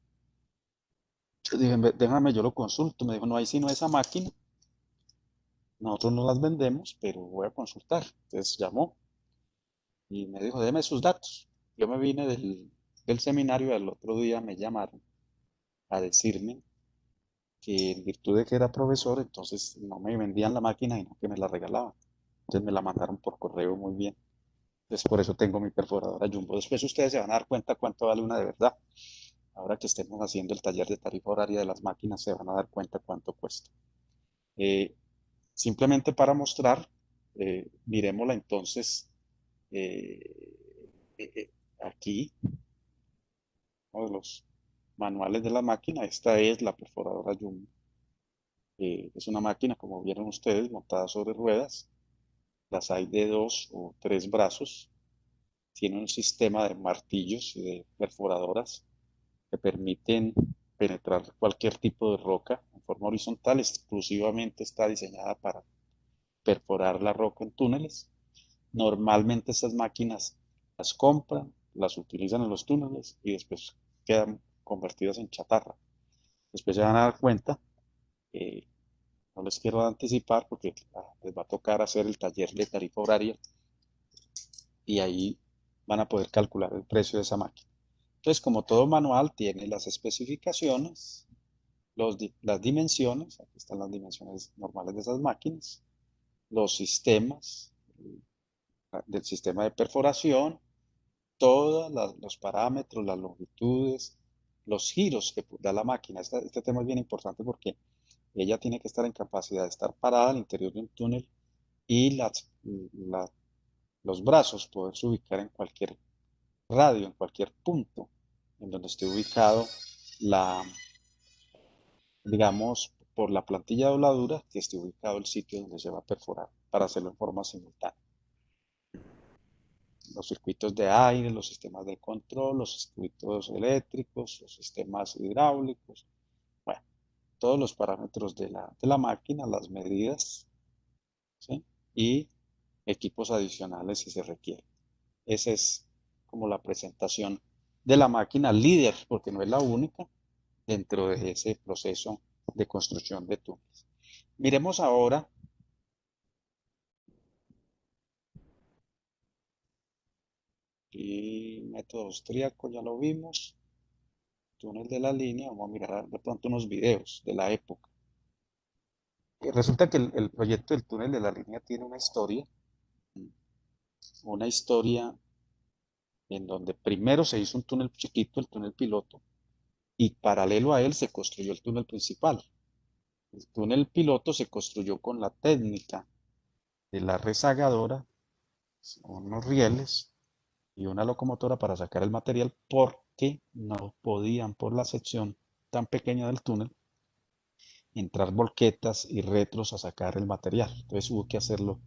Yo dije, déjame, yo lo consulto. Me dijo, no hay sino esa máquina. Nosotros no las vendemos, pero voy a consultar. Entonces llamó y me dijo, déme sus datos. Yo me vine del seminario, al otro día me llamaron a decirme que en virtud de que era profesor, entonces no me vendían la máquina, sino que me la regalaban. Entonces me la mandaron por correo muy bien. Entonces por eso tengo mi perforadora Jumbo. Después ustedes se van a dar cuenta cuánto vale una de verdad. Ahora que estemos haciendo el taller de tarifa horaria de las máquinas, se van a dar cuenta cuánto cuesta. Eh, Simplemente para mostrar, miremosla entonces eh, aquí, uno de los manuales de la máquina. Esta es la perforadora Jumbo. Es una máquina, como vieron ustedes, montada sobre ruedas. Las hay de 2 o 3 brazos. Tiene un sistema de martillos y de perforadoras que permiten penetrar cualquier tipo de roca en forma horizontal. Exclusivamente está diseñada para perforar la roca en túneles. Normalmente estas máquinas las compran, las utilizan en los túneles y después quedan convertidas en chatarra. Después se van a dar cuenta, no les quiero anticipar porque les va a tocar hacer el taller de tarifa horaria y ahí van a poder calcular el precio de esa máquina. Entonces, como todo manual, tiene las especificaciones, las dimensiones, aquí están las dimensiones normales de esas máquinas, los sistemas del sistema de perforación, todos los parámetros, las longitudes, los giros que da la máquina. Este tema es bien importante porque ella tiene que estar en capacidad de estar parada al interior de un túnel y los brazos poderse ubicar en cualquier radio, en cualquier punto en donde esté ubicado digamos, por la plantilla de dobladura, que esté ubicado el sitio donde se va a perforar para hacerlo en forma simultánea. los circuitos de aire, los sistemas de control, los circuitos eléctricos, los sistemas hidráulicos, bueno, todos los parámetros de la máquina, las medidas, ¿sí? Y equipos adicionales si se requiere. Esa es como la presentación de la máquina líder, porque no es la única dentro de ese proceso de construcción de túneles. Miremos ahora y método austríaco, ya lo vimos. Túnel de la línea, vamos a mirar de pronto unos videos de la época. Y resulta que el proyecto del túnel de la línea tiene una historia en donde primero se hizo un túnel chiquito, el túnel piloto, y paralelo a él se construyó el túnel principal. El túnel piloto se construyó con la técnica de la rezagadora, unos rieles y una locomotora para sacar el material porque no podían por la sección tan pequeña del túnel entrar volquetas y retros a sacar el material. Entonces hubo que hacerlo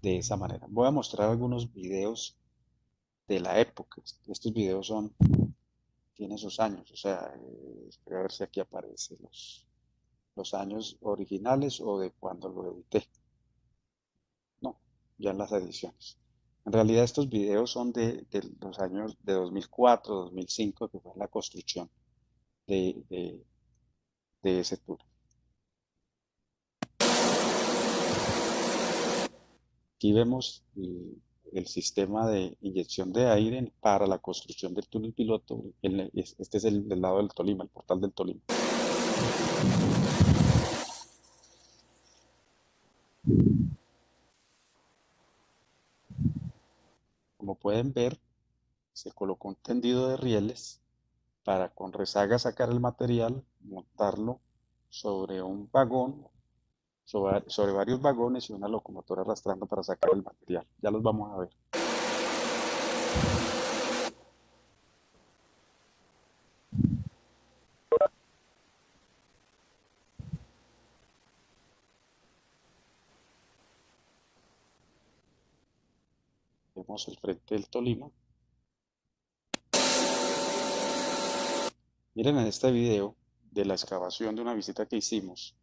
de esa manera. Voy a mostrar algunos videos de la época. Estos videos tienen sus años, o sea, espero a ver si aquí aparecen los años originales o de cuando lo edité. No, ya en las ediciones. En realidad estos videos son de los años de 2004, 2005, que fue la construcción de, de, de ese tour. Aquí vemos el sistema de inyección de aire para la construcción del túnel piloto. Este es el del lado del Tolima, el portal del Tolima. Como pueden ver, se colocó un tendido de rieles para con rezaga sacar el material, montarlo sobre un vagón, sobre varios vagones y una locomotora arrastrando para sacar el material. Ya los vamos a ver. Vemos el frente del Tolima. Miren en este video de la excavación de una visita que hicimos.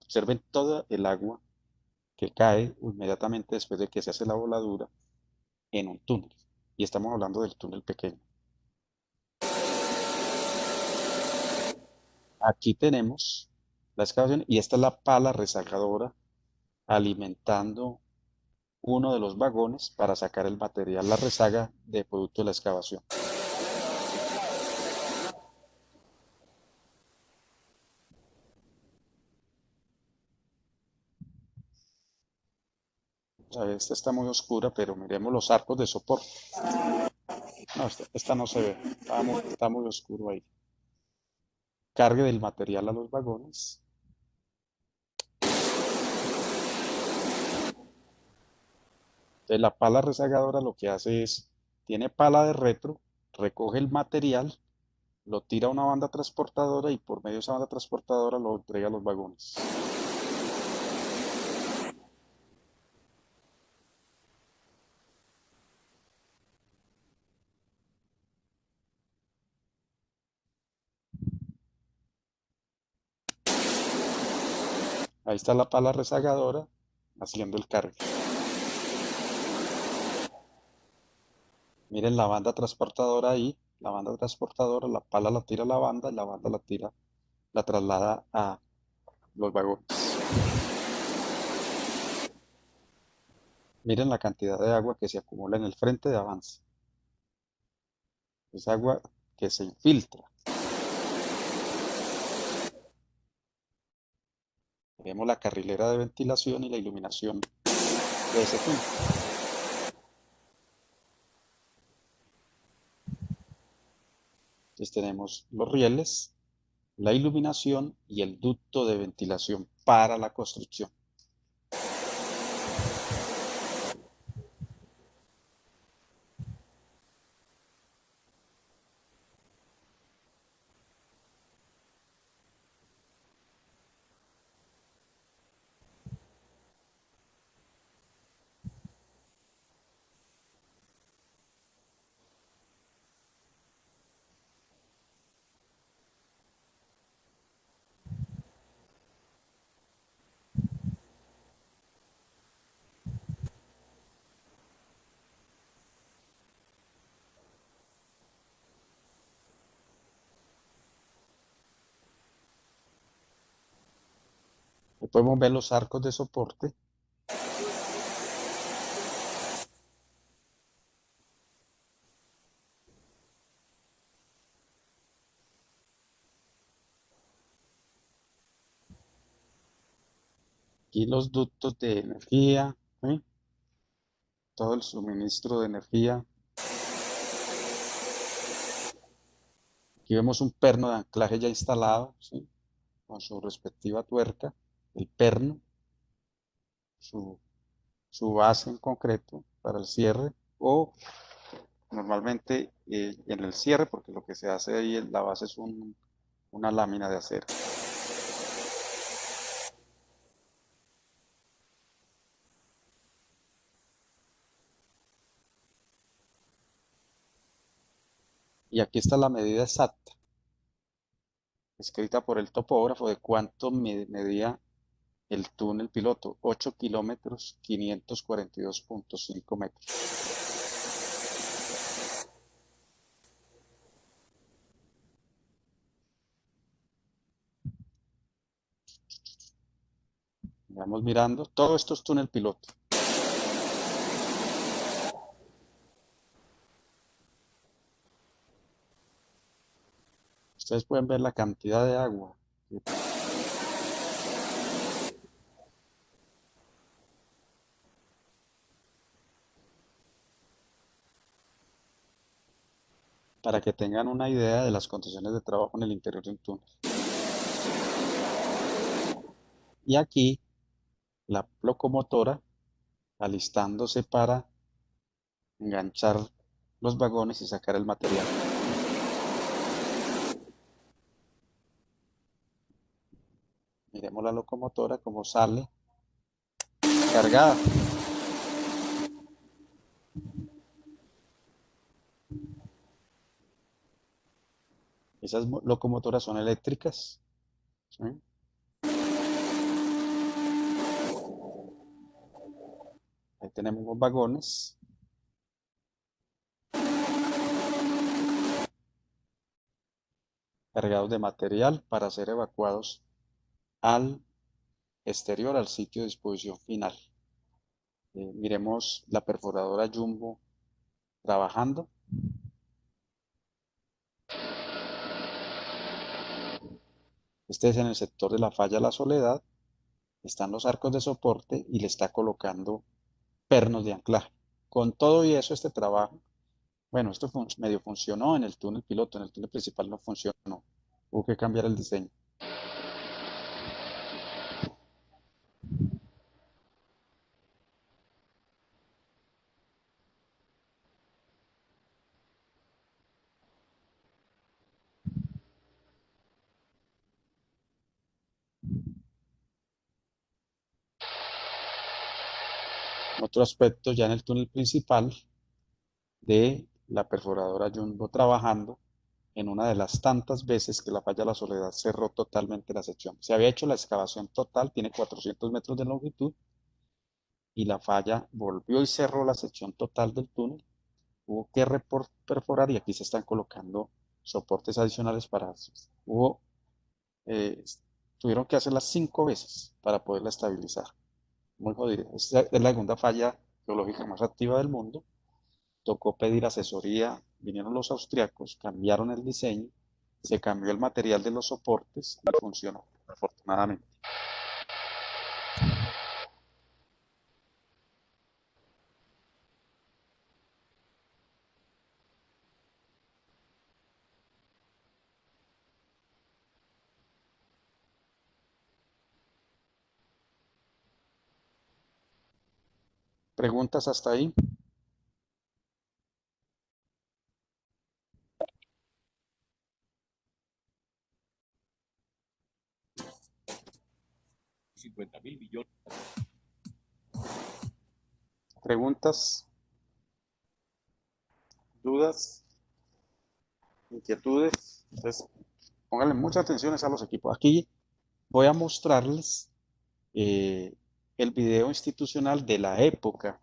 Observen toda el agua que cae inmediatamente después de que se hace la voladura en un túnel. Y estamos hablando del túnel pequeño. Aquí tenemos la excavación y esta es la pala rezagadora alimentando uno de los vagones para sacar el material, la rezaga de producto de la excavación. O sea, esta está muy oscura, pero miremos los arcos de soporte. No, esta no se ve, está muy oscuro ahí. Cargue del material a los vagones. Entonces, la pala rezagadora lo que hace es, tiene pala de retro, recoge el material, lo tira a una banda transportadora y por medio de esa banda transportadora lo entrega a los vagones. Ahí está la pala rezagadora haciendo el cargue. Miren la banda transportadora ahí, la banda transportadora, la pala la tira a la banda y la banda la traslada a los vagones. Miren la cantidad de agua que se acumula en el frente de avance. Es agua que se infiltra. Vemos la carrilera de ventilación y la iluminación de ese túnel. Entonces tenemos los rieles, la iluminación y el ducto de ventilación para la construcción. Aquí podemos ver los arcos de soporte. Aquí los ductos de energía, ¿sí? Todo el suministro de energía. Aquí vemos un perno de anclaje ya instalado, ¿sí? Con su respectiva tuerca, el perno, su, su base en concreto para el cierre, o normalmente en el cierre, porque lo que se hace ahí en la base es una lámina de acero. Y aquí está la medida exacta, escrita por el topógrafo, de cuánto medía el túnel piloto: 8 kilómetros, 542.5 metros. Vamos mirando, todo esto es túnel piloto. Ustedes pueden ver la cantidad de agua. Para que tengan una idea de las condiciones de trabajo en el interior de un túnel. Y aquí la locomotora alistándose para enganchar los vagones y sacar el material. Miremos la locomotora como sale cargada. Esas locomotoras son eléctricas, ¿sí? Ahí tenemos los vagones. Cargados de material para ser evacuados al exterior, al sitio de disposición final. Miremos la perforadora Jumbo trabajando. Este es en el sector de la falla La Soledad. Están los arcos de soporte y le está colocando pernos de anclaje. Con todo y eso, este trabajo, bueno, esto medio funcionó en el túnel piloto, en el túnel principal no funcionó. Hubo que cambiar el diseño. Otro aspecto ya en el túnel principal de la perforadora Jumbo trabajando en una de las tantas veces que la falla La Soledad cerró totalmente la sección. Se había hecho la excavación total, tiene 400 metros de longitud, y la falla volvió y cerró la sección total del túnel. Hubo que perforar y aquí se están colocando soportes adicionales para eso. Tuvieron que hacerla 5 veces para poderla estabilizar. Muy jodida. Es la segunda falla geológica más activa del mundo. Tocó pedir asesoría, vinieron los austriacos, cambiaron el diseño, se cambió el material de los soportes y funcionó, afortunadamente. ¿Preguntas hasta ahí? ¿Preguntas? ¿Dudas? ¿Inquietudes? Entonces, pónganle mucha atención a los equipos. Aquí voy a mostrarles el video institucional de la época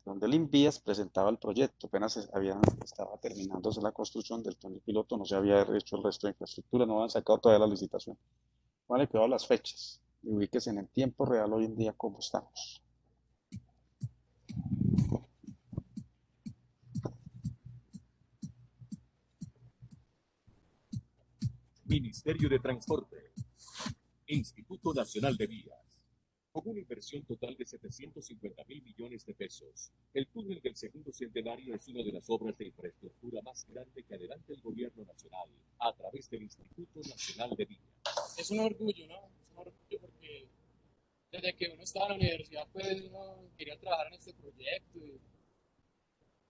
donde el INVIAS presentaba el proyecto. Apenas estaba terminándose la construcción del túnel piloto, no se había hecho el resto de infraestructura, no habían sacado todavía la licitación. Vale, cuidado las fechas. y ubíquese en el tiempo real hoy en día cómo estamos. Ministerio de Transporte, Instituto Nacional de Vías. Con una inversión total de 750.000 millones de pesos, el túnel del segundo centenario es una de las obras de infraestructura más grande que adelanta el gobierno nacional a través del Instituto Nacional de Vías. Es un orgullo, ¿no? Es un orgullo porque desde que uno estaba en la universidad, pues uno quería trabajar en este proyecto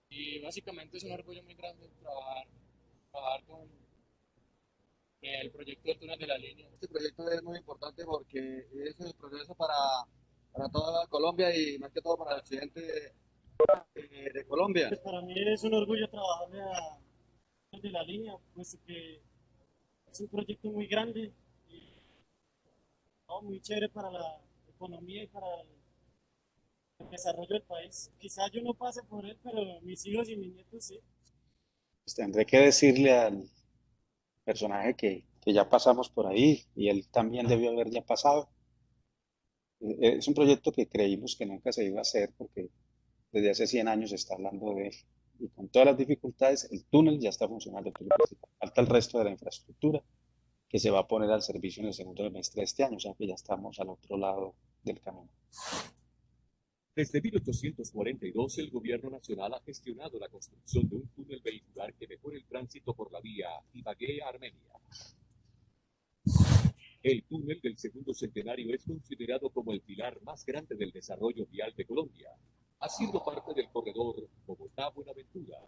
y básicamente es un orgullo muy grande trabajar con el proyecto del túnel de la línea. Este proyecto es muy importante porque es el progreso para toda Colombia y más que todo para el occidente de Colombia. Pues para mí es un orgullo trabajarle a de la línea, puesto que es un proyecto muy grande y no, muy chévere para la economía y para el desarrollo del país. Quizás yo no pase por él, pero mis hijos y mis nietos sí. Pues tendré que decirle al personaje que ya pasamos por ahí y él también debió haber ya pasado. Es un proyecto que creímos que nunca se iba a hacer porque desde hace 100 años se está hablando de él. Y con todas las dificultades, el túnel ya está funcionando. Falta el resto de la infraestructura que se va a poner al servicio en el segundo semestre de este año, o sea que ya estamos al otro lado del camino. Desde 1842, el gobierno nacional ha gestionado la construcción de un túnel vehicular que mejore el tránsito por la vía Ibagué-Armenia. El túnel del segundo centenario es considerado como el pilar más grande del desarrollo vial de Colombia, haciendo parte del corredor Bogotá-Buenaventura,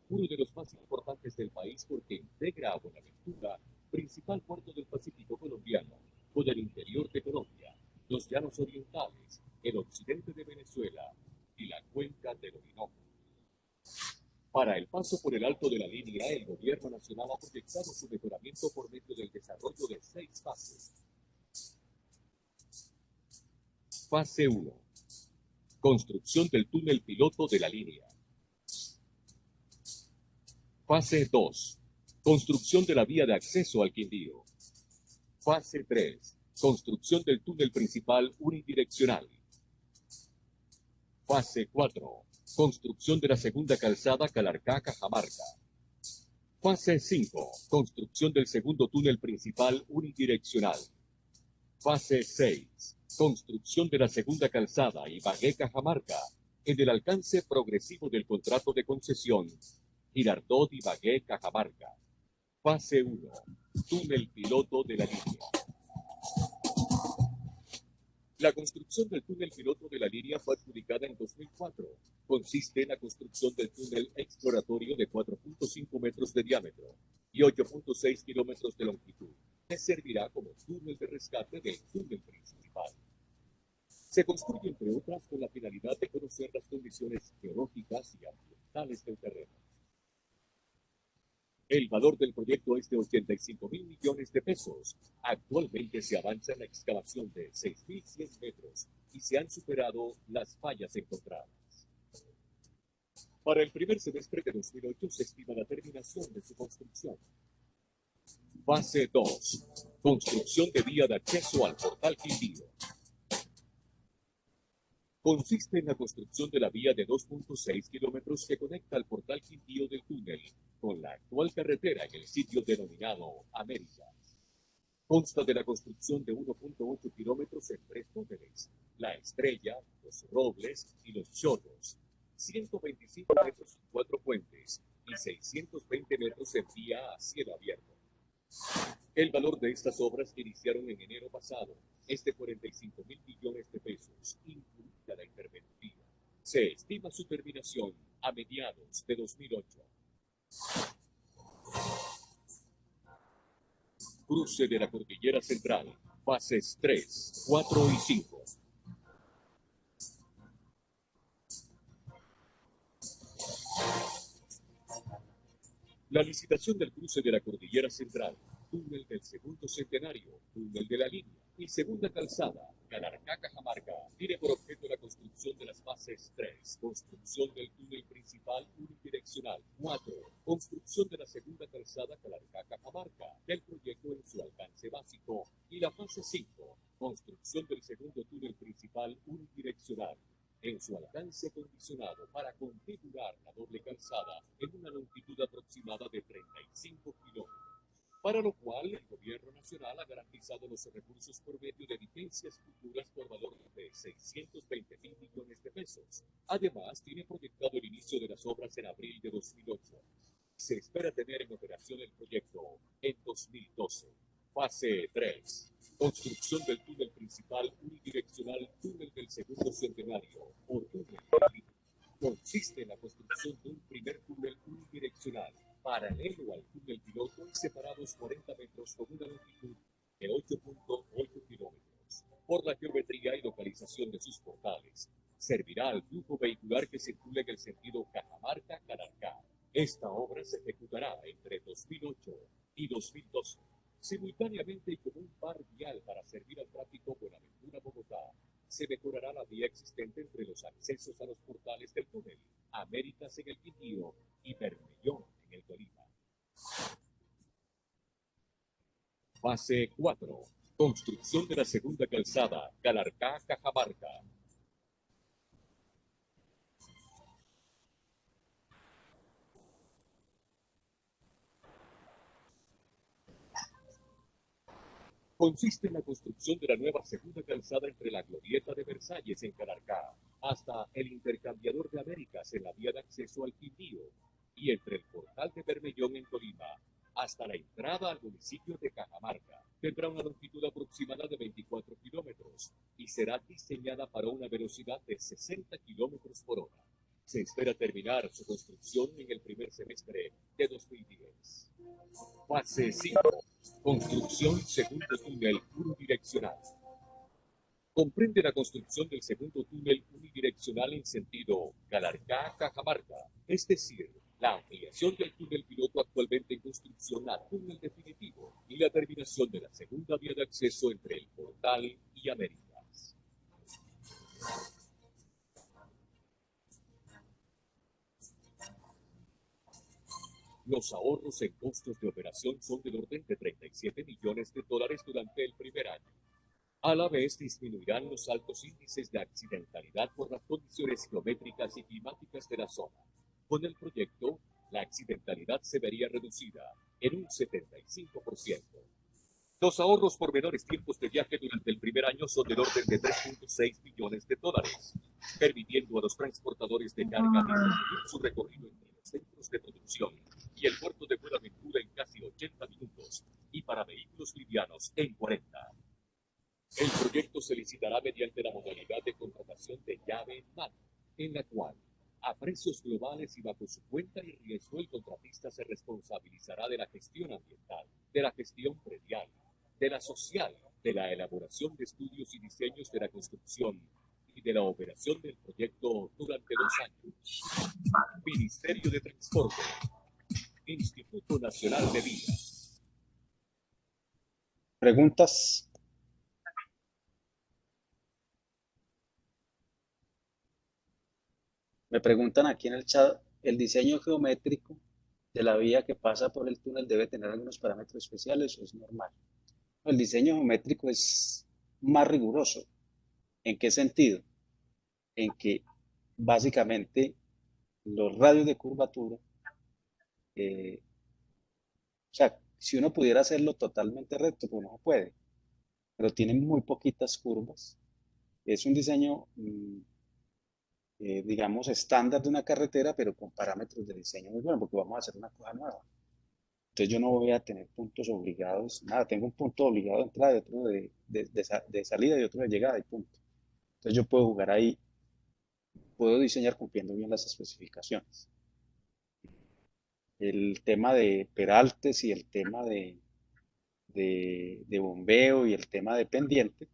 uno de los más importantes del país porque integra a Buenaventura, principal puerto del Pacífico colombiano, con el interior de Colombia, los llanos orientales, el occidente de Venezuela y la cuenca del Orinoco. Para el paso por el alto de la línea, el gobierno nacional ha proyectado su mejoramiento por medio del desarrollo de 6 fases. Fase 1. Construcción del túnel piloto de la línea. Fase 2. Construcción de la vía de acceso al Quindío. Fase 3. Construcción del túnel principal unidireccional. Fase 4. Construcción de la segunda calzada Calarcá-Cajamarca. Fase 5. Construcción del segundo túnel principal unidireccional. Fase 6. Construcción de la segunda calzada Ibagué-Cajamarca en el alcance progresivo del contrato de concesión Girardot-Ibagué-Cajamarca. Fase 1. Túnel piloto de la línea. La construcción del túnel piloto de la línea fue adjudicada en 2004. Consiste en la construcción del túnel exploratorio de 4.5 metros de diámetro y 8.6 kilómetros de longitud, que servirá como túnel de rescate del túnel principal. Se construye, entre otras, con la finalidad de conocer las condiciones geológicas y ambientales del terreno. El valor del proyecto es de 85.000 millones de pesos. Actualmente se avanza en la excavación de 6.100 metros y se han superado las fallas encontradas. Para el primer semestre de 2008 se estima la terminación de su construcción. Fase 2. Construcción de vía de acceso al Portal Quindío. Consiste en la construcción de la vía de 2.6 kilómetros que conecta al Portal Quindío del túnel con la actual carretera en el sitio denominado América. Consta de la construcción de 1.8 kilómetros en 3 túneles, La Estrella, Los Robles y Los Chorros, 125 metros en 4 puentes y 620 metros en vía a cielo abierto. El valor de estas obras que iniciaron en enero pasado es de 45.000 millones de pesos, incluida la interventiva. Se estima su terminación a mediados de 2008. Cruce de la Cordillera Central, fases 3, 4 y 5. La licitación del cruce de la Cordillera Central túnel del segundo centenario, túnel de la línea y segunda calzada, Calarcá-Cajamarca, tiene por objeto la construcción de las fases 3, construcción del túnel principal unidireccional, 4, construcción de la segunda calzada Calarcá-Cajamarca, del proyecto en su alcance básico, y la fase 5, construcción del segundo túnel principal unidireccional, en su alcance condicionado para configurar la doble calzada en una longitud aproximada de 35 kilómetros, para lo cual el Gobierno Nacional ha garantizado los recursos por medio de vigencias futuras por valor de 620.000 millones de pesos. Además, tiene proyectado el inicio de las obras en abril de 2008. Se espera tener en operación el proyecto en 2012. Fase 3. Construcción del túnel principal unidireccional, túnel del segundo centenario o túnel de la línea. Consiste en la construcción de un primer túnel unidireccional paralelo al túnel piloto y separados 40 metros con una longitud de 8.8 kilómetros. Por la geometría y localización de sus portales, servirá al flujo vehicular que circule en el sentido Cajamarca-Calarcá. Esta obra se ejecutará entre 2008 y 2012, simultáneamente y como un par vial para servir al tráfico Buenaventura-Bogotá. Se mejorará la vía existente entre los accesos a los portales del túnel, Américas en el Quindío y Bermellón en el Tolima. Fase 4. Construcción de la segunda calzada, Calarcá-Cajamarca. Consiste en la construcción de la nueva segunda calzada entre la Glorieta de Versalles en Calarcá hasta el intercambiador de Américas en la vía de acceso al Quindío y entre el portal de Bermellón en Tolima hasta la entrada al municipio de Cajamarca. Tendrá una longitud aproximada de 24 kilómetros y será diseñada para una velocidad de 60 kilómetros por hora. Se espera terminar su construcción en el primer semestre de 2010. Fase 5. Construcción segundo túnel unidireccional. Comprende la construcción del segundo túnel unidireccional en sentido Calarcá-Cajamarca, es decir, la ampliación del túnel piloto actualmente en construcción a túnel definitivo y la terminación de la segunda vía de acceso entre el Portal y Américas. Los ahorros en costos de operación son del orden de 37 millones de dólares durante el primer año. A la vez disminuirán los altos índices de accidentalidad por las condiciones geométricas y climáticas de la zona. Con el proyecto, la accidentalidad se vería reducida en un 75%. Los ahorros por menores tiempos de viaje durante el primer año son del orden de 3.6 millones de dólares, permitiendo a los transportadores de carga disminuir su recorrido entre los centros de producción y el puerto de Buenaventura en casi 80 minutos y para vehículos livianos en 40. El proyecto se licitará mediante la modalidad de contratación de llave en mano, en la cual, a precios globales y bajo su cuenta y riesgo, el contratista se responsabilizará de la gestión ambiental, de la gestión predial, de la social, de la elaboración de estudios y diseños de la construcción y de la operación del proyecto durante 2 años. Ministerio de Transporte, Instituto Nacional de Vías. ¿Preguntas? Me preguntan aquí en el chat, ¿el diseño geométrico de la vía que pasa por el túnel debe tener algunos parámetros especiales o es normal? El diseño geométrico es más riguroso. ¿En qué sentido? En que básicamente los radios de curvatura, o sea, si uno pudiera hacerlo totalmente recto, pues no se puede, pero tienen muy poquitas curvas. Es un diseño, digamos, estándar de una carretera, pero con parámetros de diseño muy buenos, porque vamos a hacer una cosa nueva. Entonces yo no voy a tener puntos obligados, nada, tengo un punto obligado de entrada y otro de salida y otro de llegada y punto. Entonces yo puedo jugar ahí, puedo diseñar cumpliendo bien las especificaciones. El tema de peraltes y el tema de bombeo y el tema de pendiente,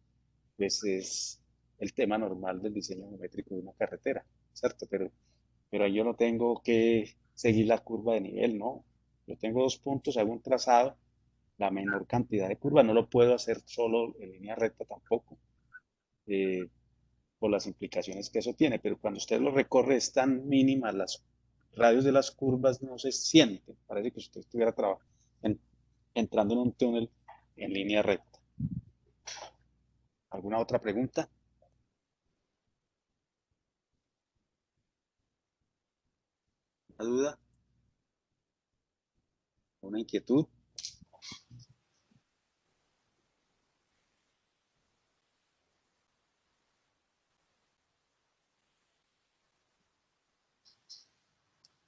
pues es el tema normal del diseño geométrico de una carretera, ¿cierto? Pero ahí yo no tengo que seguir la curva de nivel, ¿no? Yo tengo 2 puntos, hago un trazado la menor cantidad de curvas. No lo puedo hacer solo en línea recta tampoco, eh, por las implicaciones que eso tiene, pero cuando usted lo recorre es tan mínima, las radios de las curvas no se sienten, parece que usted estuviera en- entrando en un túnel en línea recta. ¿Alguna otra pregunta? ¿Una duda? ¿Una inquietud?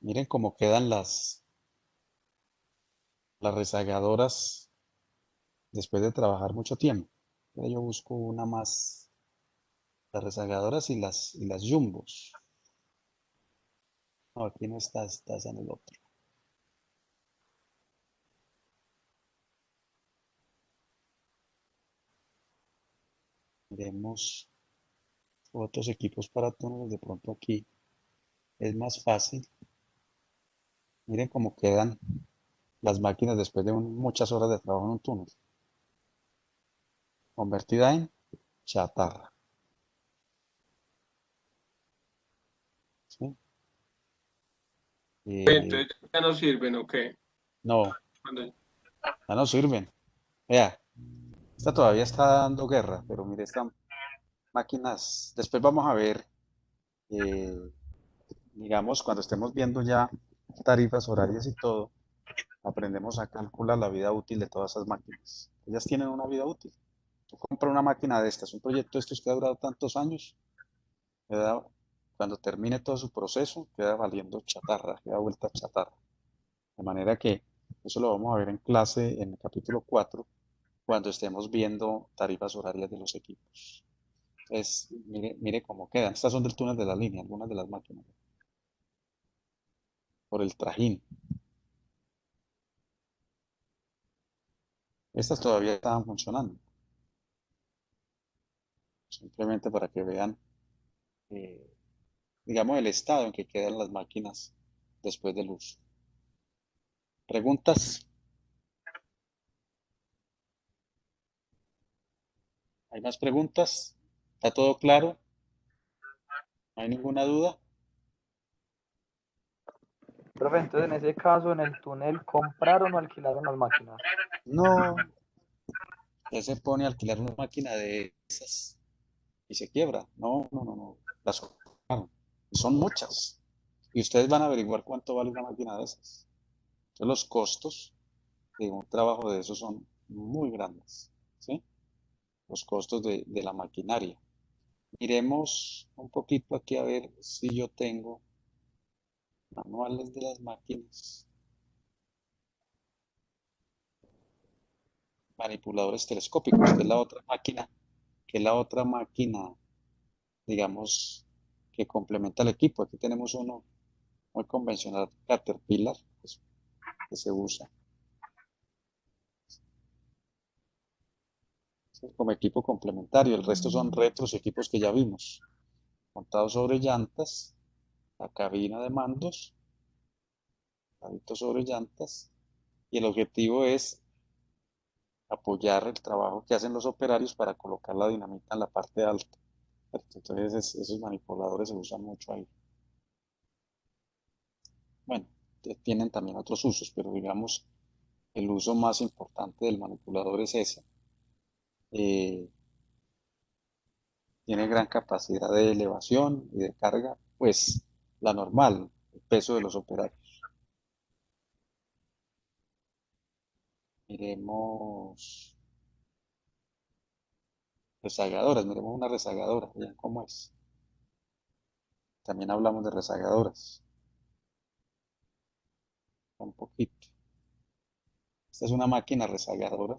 Miren cómo quedan las rezagadoras después de trabajar mucho tiempo. Ahora yo busco una más, las rezagadoras y las jumbos. No, aquí no está, está en el otro. Miremos otros equipos para túneles, de pronto aquí es más fácil. Miren cómo quedan las máquinas después de muchas horas de trabajo en un túnel, convertida en chatarra. ¿Sí? Eh, Entonces ya no sirven, ¿o qué? no, Cuando- ya no sirven. Vea, esta todavía está dando guerra, pero mire, estas máquinas, después vamos a ver, eh, digamos, cuando estemos viendo ya tarifas horarias y todo, aprendemos a calcular la vida útil de todas esas máquinas. Ellas tienen una vida útil. Tú compras una máquina de estas, un proyecto de estos que ha durado tantos años, queda- cuando termine todo su proceso, queda valiendo chatarra, queda vuelta chatarra. De manera que eso lo vamos a ver en clase en el capítulo 4 cuando estemos viendo tarifas horarias de los equipos. Entonces, mire cómo quedan. Estas son del túnel de la línea, algunas de las máquinas, por el trajín. Estas todavía estaban funcionando, simplemente para que vean, eh, digamos, el estado en que quedan las máquinas después del uso. ¿Preguntas? ¿Hay más preguntas? ¿Está todo claro? ¿No hay ninguna duda? Profe, entonces en ese caso, en el túnel, ¿compraron o alquilaron las máquinas? No, ya se pone a alquilar una máquina de esas y se quiebra. No, no, no, no. Las compraron. Y son muchas. Y ustedes van a averiguar cuánto vale una máquina de esas. Entonces los costos de un trabajo de esos son muy grandes, ¿sí? Los costos de la maquinaria. Miremos un poquito aquí a ver si yo tengo manuales de las máquinas. Manipuladores telescópicos, que es la otra máquina, que es la otra máquina, digamos, que complementa el equipo. Aquí tenemos uno muy convencional, Caterpillar, pues, que se usa, ¿sí? Como equipo complementario. El resto son retros, equipos que ya vimos, montados sobre llantas, la cabina de mandos, montados sobre llantas, y el objetivo es apoyar el trabajo que hacen los operarios para colocar la dinamita en la parte alta. Entonces esos manipuladores se usan mucho ahí. Bueno, tienen también otros usos, pero digamos, el uso más importante del manipulador es ese. Eh, Tiene gran capacidad de elevación y de carga, pues la normal, el peso de los operarios. Miremos rezagadoras, miremos una rezagadora, vean cómo es. También hablamos de rezagadoras, un poquito. Esta es una máquina rezagadora,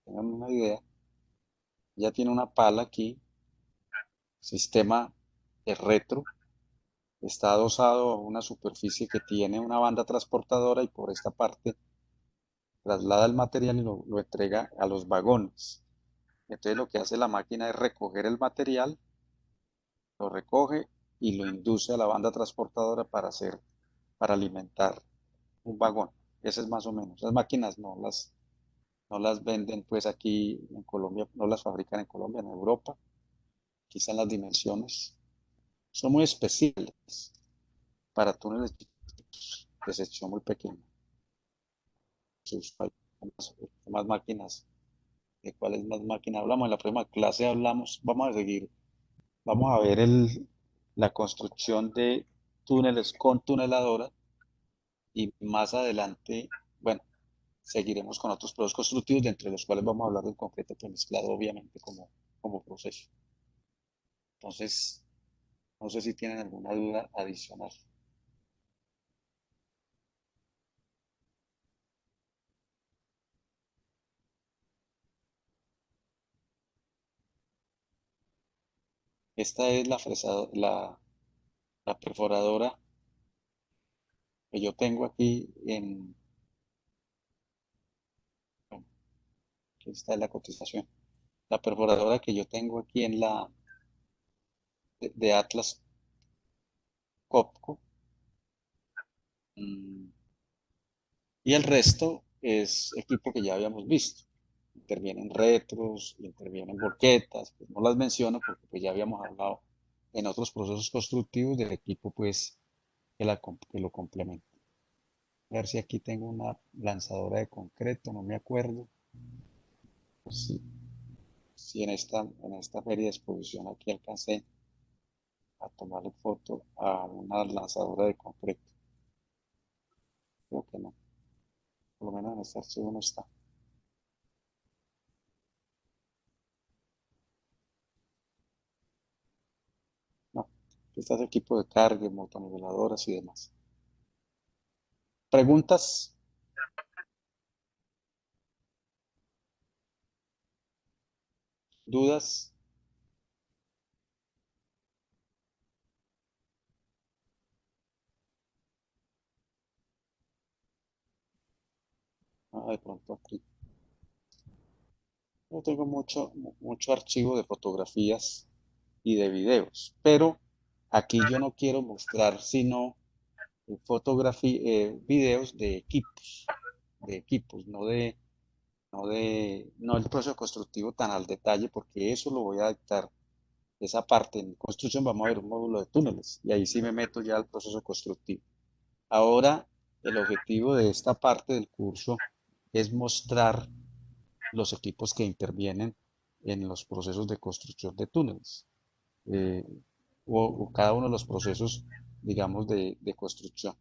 tengan una idea. Ya tiene una pala aquí, sistema de retro, está adosado a una superficie que tiene una banda transportadora y por esta parte traslada el material y lo entrega a los vagones. Entonces lo que hace la máquina es recoger el material, lo recoge y lo induce a la banda transportadora para alimentar un vagón. Ese es más o menos. Las máquinas no, no las venden pues aquí en Colombia, no las fabrican en Colombia, en Europa. Quizás las dimensiones son muy especiales para túneles chiquitos, de sección muy pequeña. Hay más máquinas. ¿De cuáles más máquinas hablamos? En la próxima clase hablamos, vamos a seguir, vamos a ver la construcción de túneles con tuneladora y más adelante, bueno, seguiremos con otros procesos constructivos, de entre los cuales vamos a hablar del concreto premezclado, obviamente, como proceso. Entonces, no sé si tienen alguna duda adicional. Esta es la perforadora que yo tengo aquí bueno, aquí está la cotización. La perforadora que yo tengo aquí de Atlas Copco. mm, Y el resto es equipo que ya habíamos visto. Intervienen retros, intervienen volquetas, pues no las menciono porque pues ya habíamos hablado en otros procesos constructivos del equipo pues que lo complementa. A ver si aquí tengo una lanzadora de concreto, no me acuerdo. Pues sí, sí en esta feria de exposición aquí alcancé a tomarle foto a una lanzadora de concreto. Creo que no, por lo menos en este archivo no está. No, este es equipo de carga, motoniveladoras y demás. ¿Preguntas? ¿Dudas? De pronto aquí. Yo tengo mucho archivo de fotografías y de videos, pero aquí yo no quiero mostrar sino videos de equipos, no el proceso constructivo tan al detalle, porque eso lo voy a dictar, esa parte. En construcción vamos a ver un módulo de túneles y ahí sí me meto ya al proceso constructivo. Ahora, el objetivo de esta parte del curso es mostrar los equipos que intervienen en los procesos de construcción de túneles, eh, o cada uno de los procesos, digamos, de construcción.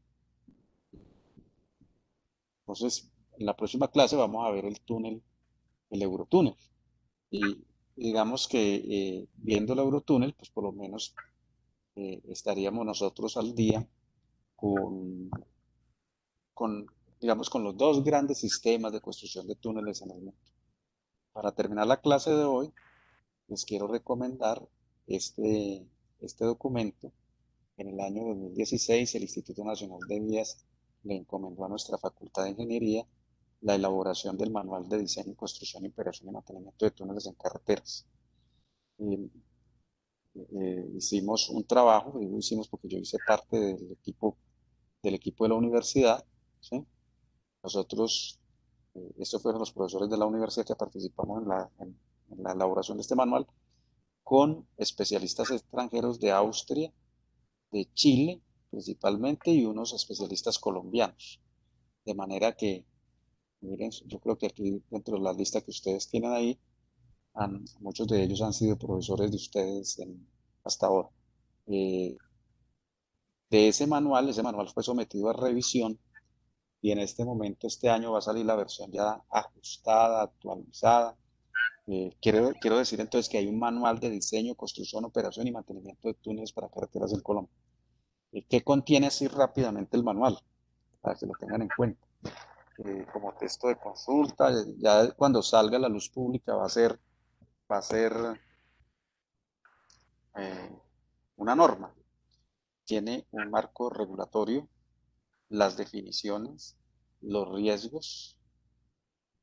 Entonces, en la próxima clase vamos a ver el Eurotúnel. Y digamos que viendo el Eurotúnel, pues por lo menos estaríamos nosotros al día con, digamos, con los dos grandes sistemas de construcción de túneles en el mundo. Para terminar la clase de hoy, les quiero recomendar este documento. En el año 2016, el Instituto Nacional de Vías le encomendó a nuestra Facultad de Ingeniería la elaboración del Manual de Diseño, Construcción, Operación y Mantenimiento de Túneles en Carreteras. Hicimos un trabajo, digo hicimos porque yo hice parte del equipo de la universidad, ¿sí? Nosotros, estos fueron los profesores de la universidad que participamos en la elaboración de este manual, con especialistas extranjeros de Austria, de Chile principalmente, y unos especialistas colombianos. De manera que, miren, yo creo que aquí dentro de la lista que ustedes tienen ahí, muchos de ellos han sido profesores de ustedes hasta ahora. De ese manual fue sometido a revisión y en este momento, este año, va a salir la versión ya ajustada, actualizada. Quiero decir entonces que hay un manual de diseño, construcción, operación y mantenimiento de túneles para carreteras en Colombia. ¿Qué contiene así rápidamente el manual? Para que lo tengan en cuenta. Como texto de consulta, ya cuando salga a la luz pública va a ser eh, una norma. Tiene un marco regulatorio, las definiciones, los riesgos,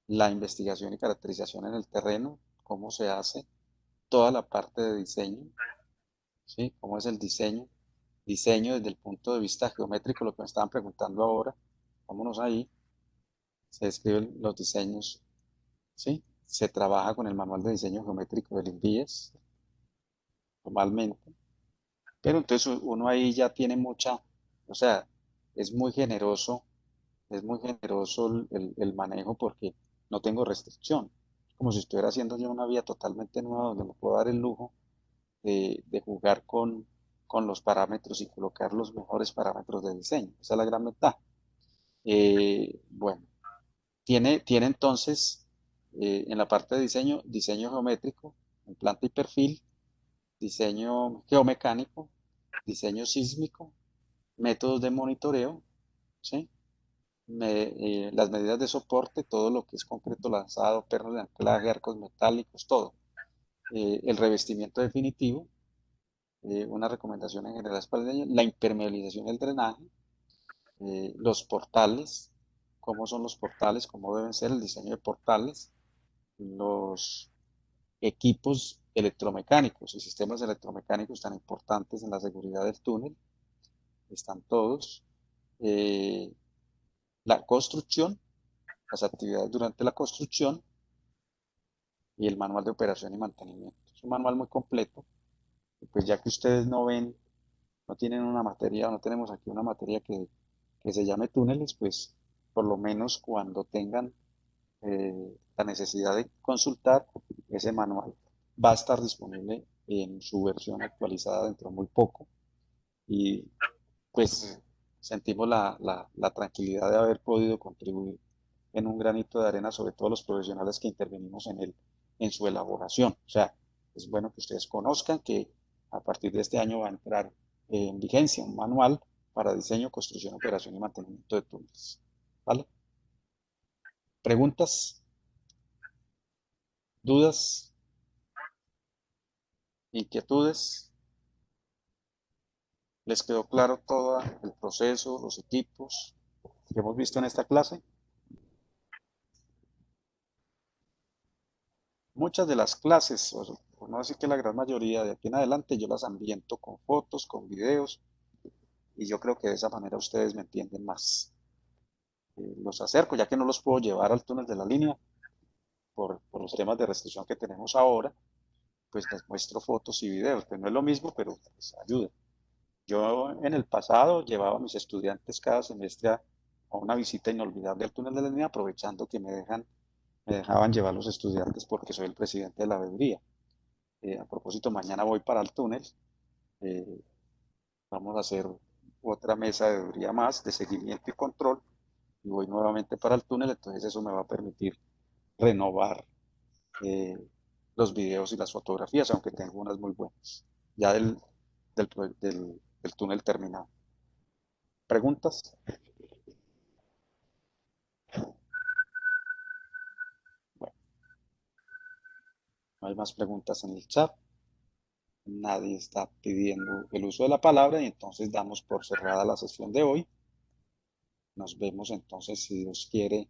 la investigación y caracterización en el terreno, cómo se hace, toda la parte de diseño, ¿sí? Cómo es el diseño desde el punto de vista geométrico, lo que me estaban preguntando ahora, vámonos ahí, se describen los diseños ¿sí? Se trabaja con el manual de diseño geométrico del INVIES, normalmente, pero entonces uno ahí ya tiene mucha, o sea, es muy generoso, es muy generoso el manejo porque no tengo restricción. Es como si estuviera haciendo yo una vía totalmente nueva donde me puedo dar el lujo de jugar con los parámetros y colocar los mejores parámetros de diseño. Esa es la gran ventaja. Bueno, tiene entonces en la parte de diseño, diseño geométrico, en planta y perfil, diseño geomecánico, diseño sísmico, métodos de monitoreo, ¿sí? Las medidas de soporte, todo lo que es concreto lanzado, pernos de anclaje, arcos metálicos, todo. El revestimiento definitivo, una recomendación en general para el diseño, la impermeabilización y el drenaje, los portales, cómo son los portales, cómo deben ser el diseño de portales, los equipos electromecánicos y sistemas electromecánicos tan importantes en la seguridad del túnel, están todos. Eh, la construcción, las actividades durante la construcción y el manual de operación y mantenimiento. Es un manual muy completo, y pues ya que ustedes no ven, no tienen una materia, no tenemos aquí una materia que se llame túneles, pues por lo menos cuando tengan la necesidad de consultar ese manual, va a estar disponible en su versión actualizada dentro de muy poco y pues sentimos la tranquilidad de haber podido contribuir en un granito de arena, sobre todo los profesionales que intervenimos en su elaboración. O sea, es bueno que ustedes conozcan que a partir de este año va a entrar en vigencia un manual para diseño, construcción, operación y mantenimiento de túneles. ¿Vale? ¿Preguntas? ¿Dudas? ¿Inquietudes? ¿Les quedó claro todo el proceso, los equipos que hemos visto en esta clase? Muchas de las clases, o por no decir que la gran mayoría de aquí en adelante, yo las ambiento con fotos, con videos, y yo creo que de esa manera ustedes me entienden más. Los acerco, ya que no los puedo llevar al túnel de la línea por los temas de restricción que tenemos ahora, pues les muestro fotos y videos, pues no es lo mismo, pero pues ayuda. Yo en el pasado llevaba a mis estudiantes cada semestre a una visita inolvidable al túnel de la línea, aprovechando que me dejaban llevar los estudiantes porque soy el presidente de la veeduría. A propósito, mañana voy para el túnel. eh, Vamos a hacer otra mesa de veeduría más de seguimiento y control y voy nuevamente para el túnel, entonces eso me va a permitir renovar eh, los videos y las fotografías, aunque tengo unas muy buenas, ya del túnel terminado. ¿Preguntas? Bueno, no hay más preguntas en el chat. Nadie está pidiendo el uso de la palabra y entonces damos por cerrada la sesión de hoy. Nos vemos entonces, si Dios quiere,